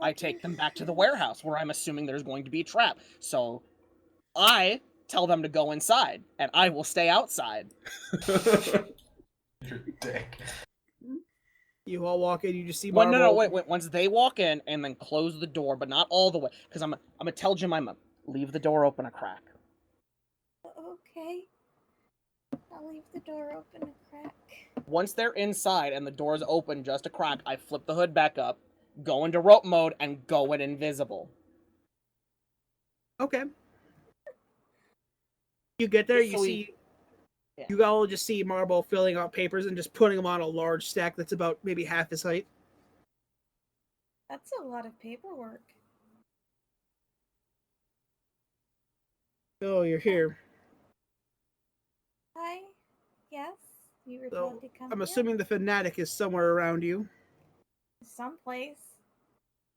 I take them back to the warehouse where I'm assuming there's going to be a trap. So I tell them to go inside, and I will stay outside. You're a dick. You all walk in, you just see Well, Marbo. no, wait. Once they walk in, and then close the door, but not all the way, because I'm gonna tell Jemima, leave the door open a crack. Okay. I'll leave the door open a crack. Once they're inside and the door's open just a crack, I flip the hood back up, go into rope mode, and go in invisible. Okay. You get there, you So see... Yeah. You all just see Marbo filling out papers and just putting them on a large stack that's about maybe half his height. That's a lot of paperwork. Oh, you're here. Hi. Yes? You were So, told to come I'm here? assuming the fanatic is somewhere around you. Someplace.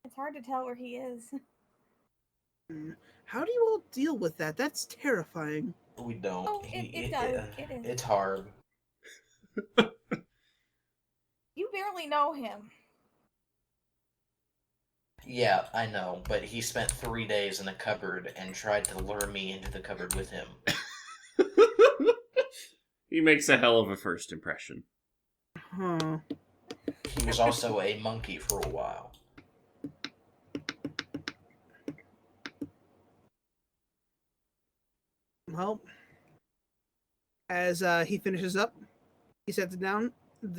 It's hard to tell where he is. How do you all deal with that? That's terrifying. We don't. Oh, it does. It is. It's hard. You barely know him. Yeah, I know, but he spent 3 days in a cupboard and tried to lure me into the cupboard with him. He makes a hell of a first impression. Huh. He was also a monkey for a while. Well, as he finishes up, he sets it down. He'll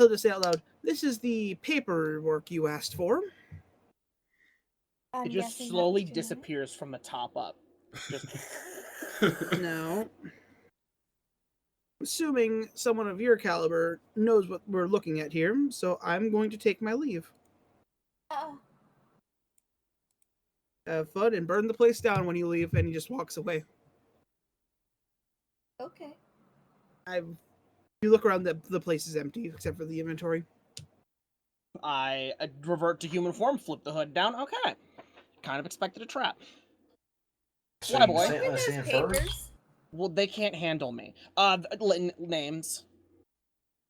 just say out loud, "This is the paperwork you asked for." I'm It just guessing that slowly was tonight. disappears from the top up. Just Now, assuming someone of your caliber knows what we're looking at here, so I'm going to take my leave. Have fun and burn the place down when you leave, and he just walks away. Okay. You look around, the place is empty except for the inventory. I revert to human form, flip the hood down. Okay. Kind of expected a trap. So Yeah, you boy. sit Open on the those sand papers. first? Well, they can't handle me. Names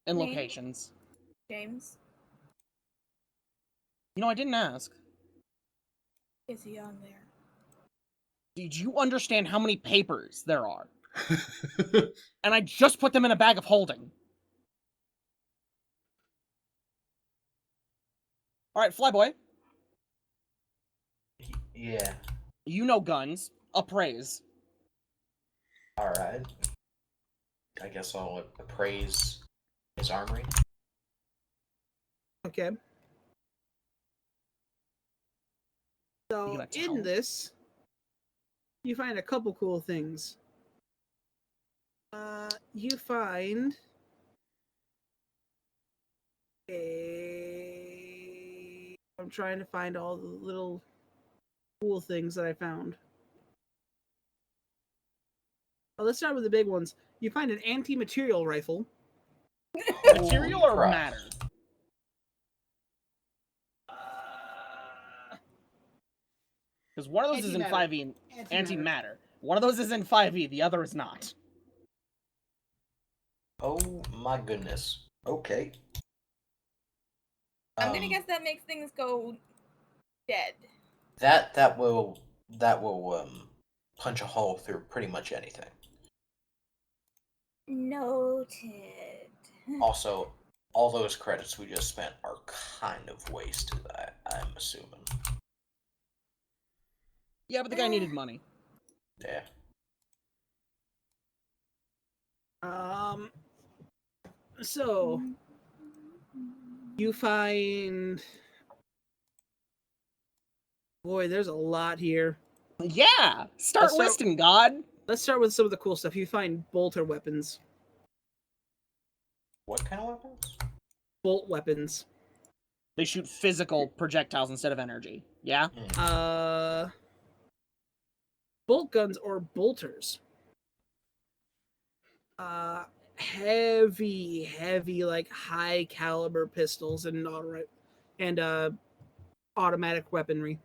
and Name? locations. James, You know, I didn't ask. is he on there? Did you understand how many papers there are? And I just put them in a bag of holding. All right, Flyboy. Yeah. You know guns. Appraise. Alright. I guess I'll appraise his armory. Okay. You So gonna tell in him? this, you find a couple cool things. You find I'm trying to find all the little cool things that I found. Well, let's start with the big ones. You find an anti-material rifle. Material Holy or crap. matter? Because one of those is in Antimatter. 5e and antimatter. One of those is in 5e, the other is not. Oh my goodness. Okay. I'm gonna guess that makes things go dead. That will punch a hole through pretty much anything. Noted. Also, all those credits we just spent are kind of wasted, I'm assuming. Yeah, but the guy needed money. Yeah. So you find, boy, there's a lot here. Yeah! Start Let's start- listing, God! Let's start with some of the cool stuff. You find bolter weapons, What kind of weapons? bolt weapons. They shoot physical projectiles instead of energy. Yeah? Bolt guns or bolters. Heavy, like high caliber pistols and automatic weaponry.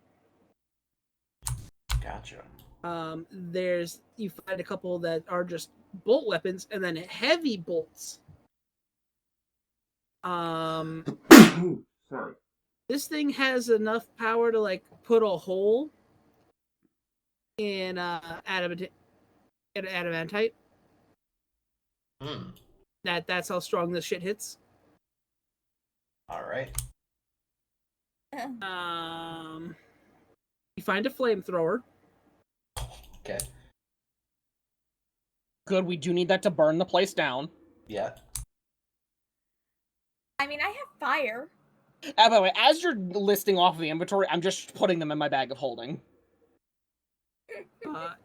Gotcha. You find a couple that are just bolt weapons and then heavy bolts. Sorry. This thing has enough power to like put a hole in adamantite. That's how strong this shit hits. Alright. You find a flamethrower. Okay. Good, we do need that to burn the place down. Yeah. I mean, I have fire. By the way, as you're listing off the inventory, I'm just putting them in my bag of holding.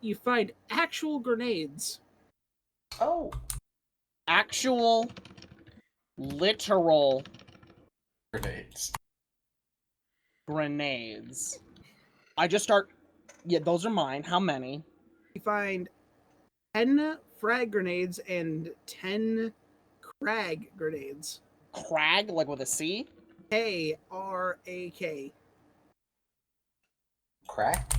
You find actual grenades. Oh. Actual, literal Grenades. grenades. I just start... Yeah, those are mine. How many? You find 10 frag grenades and 10 crag grenades. Crag, like with a C? K-R-A-K. Crack?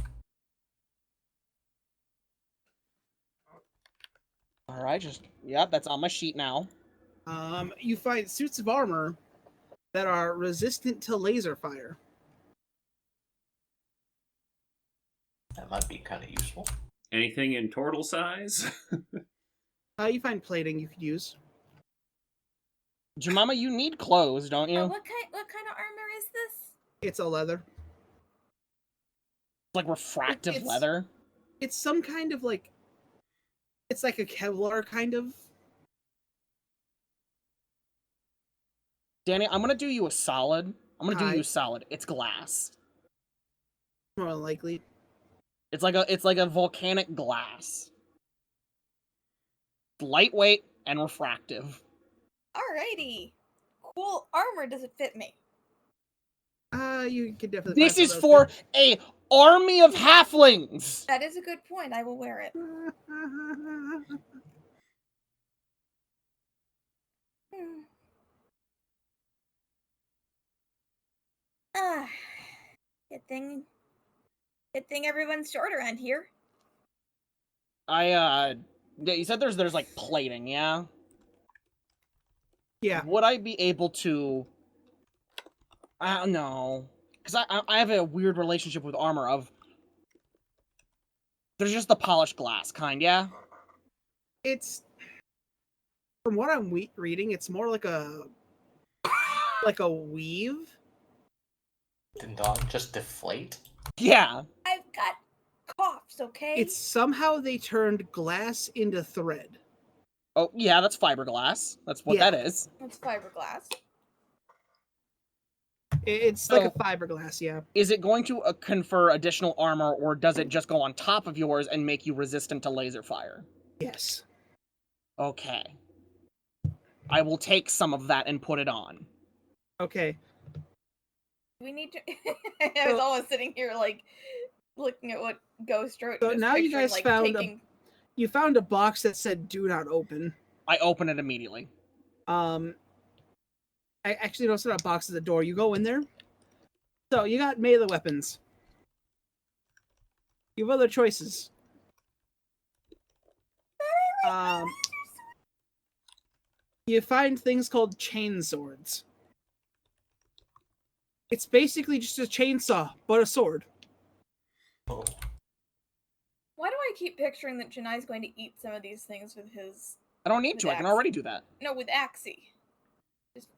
All right, that's on my sheet now. You find suits of armor that are resistant to laser fire. That might be kind of useful. Anything in turtle size? You find plating you could use. Jemima, you need clothes, don't you? What kind of armor is this? It's a leather. Like refractive It's- leather. It's some kind of like. It's like a Kevlar kind of. Danny, I'm gonna do you a solid. Hi. It's glass. More than likely. It's like a volcanic glass. Lightweight and refractive. Alrighty. Cool armor. Does it fit me? You could definitely. This find is some for of a army of halflings. That is a good point. I will wear it. those. Hmm. Ah, good thing everyone's short around here. Yeah, you said there's like plating, yeah? Yeah. Would I be able to? I don't know, because I have a weird relationship with armor of. There's just the polished glass kind, yeah. It's from what I'm reading, it's more like a weave. Did Dawn just deflate? Yeah. I've got coughs, okay? It's somehow they turned glass into thread. Oh yeah, that's fiberglass. That's what Yeah. that is. It's fiberglass. It's like a So- fiberglass, yeah. Is it going to confer additional armor, or does it just go on top of yours and make you resistant to laser fire? Yes. Okay. I will take some of that and put it on. Okay. We need to. I was almost sitting here like looking at what Ghost wrote. So and just now you picturing, guys like, found taking... You found a box that said "Do not open." I open it immediately. I actually don't set a box at the door. You go in there. So you got melee weapons. You have other choices. You find things called chain swords. It's basically just a chainsaw, but a sword. Oh. Why do I keep picturing that Janai's going to eat some of these things with his... I don't need to. I can already do that. No, with Axie. Just...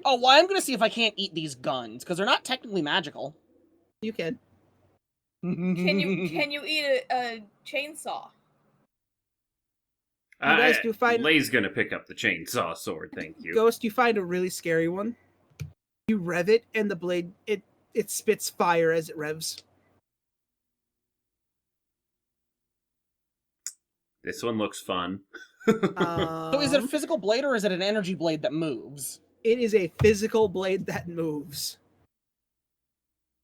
Oh, well, I'm gonna see if I can't eat these guns, because they're not technically magical. You can. Can you eat a chainsaw? You guys do find- Lay's gonna pick up the chainsaw sword, thank you. Ghost, you find a really scary one. You rev it, and the blade it spits fire as it revs. This one looks fun. So is it a physical blade, or is it an energy blade that moves? It is a physical blade that moves.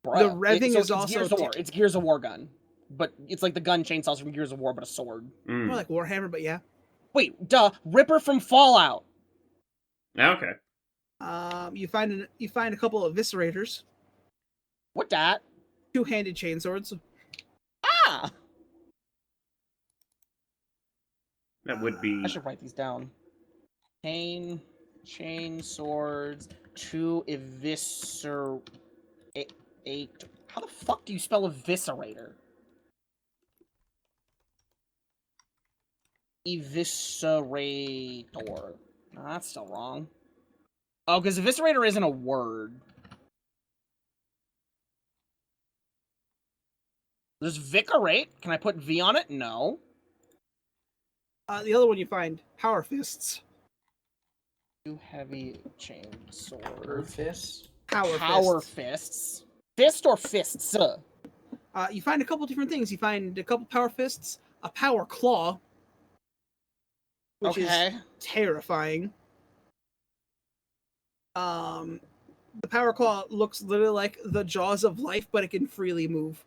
Bruh. The revving So is also Gears of War. It's Gears of War gun. But it's like the gun chainsaws from Gears of War, but a sword. More like Warhammer, but yeah. Wait, duh. Ripper from Fallout. Okay. You find a couple of eviscerators, What that? two-handed chainswords. Ah! That would be... I should write these down. Chain swords, to eviscerate. How the fuck do you spell eviscerator? Eviscerator. No, that's still wrong. Oh, because eviscerator isn't a word. There's vicarate. Can I put V on it? No. The other one you find, power fists. Two heavy chain sword. Rufus? Power fists. fists. Fist or fists? You find a couple different things. You find a couple power fists, a power claw, which is terrifying. The power claw looks literally like the jaws of life, but it can freely move.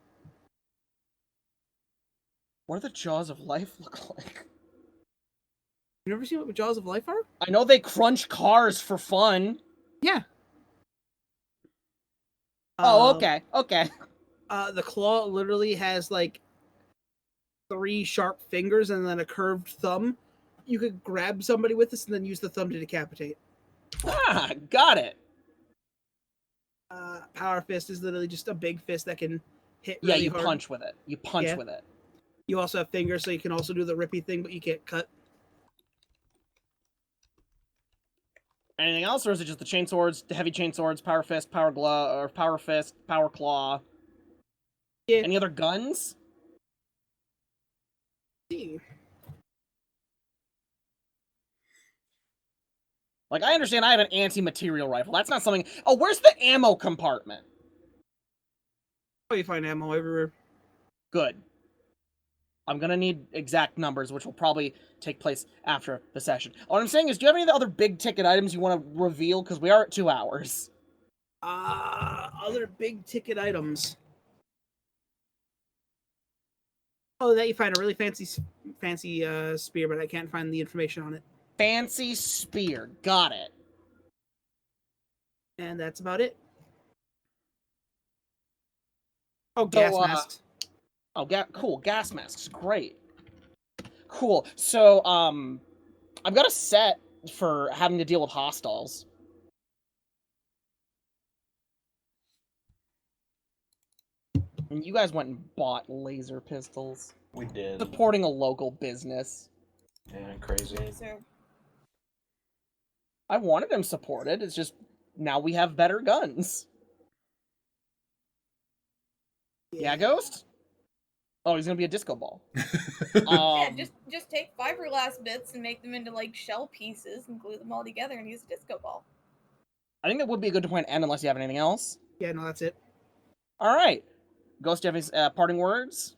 What do the jaws of life look like? You never seen what jaws of life are? I know they crunch cars for fun. Yeah. Oh, okay. Okay. The claw literally has like 3 sharp fingers and then a curved thumb, you could grab somebody with this and then use the thumb to decapitate. Ah, got it. Power fist is literally just a big fist that can hit Yeah, really you hard. punch with it. You punch Yeah. with it. You also have fingers, so you can also do the rippy thing, but you can't cut. Anything else, or is it just the chain swords, the heavy chain swords, power fist, power glove, or power fist, power claw? Yeah. Any other guns? Like, I understand I have an anti-material rifle. That's not something... Oh, where's the ammo compartment? Oh, you find ammo everywhere. Good. I'm gonna need exact numbers, which will probably take place after the session. What I'm saying is, do you have any other big-ticket items you want to reveal? Because we are at 2 hours. Other big ticket items. Oh, that you find a really fancy spear, but I can't find the information on it. Fancy spear. Got it. And that's about it. Oh, gas masks. Oh, cool. Gas masks. Great. Cool. So, I've got a set for having to deal with hostiles. And you guys went and bought laser pistols. We did. Supporting a local business. Yeah, crazy. So, I wanted them supported. It's just, now we have better guns. Yeah, Ghost? Oh, he's gonna be a disco ball. yeah, just take fiberglass bits and make them into like shell pieces and glue them all together and use a disco ball. I think that would be a good point to end unless you have anything else. Yeah, no, that's it. All right. Ghost, do you have any parting words?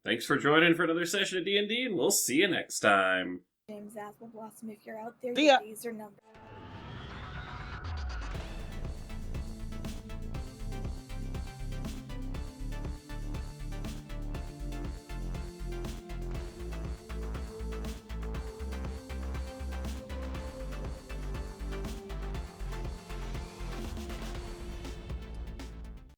Thanks for joining for another session of D&D, and we'll see you next time. James Apple Blossom, if you're out there, See ya. your days are numbered.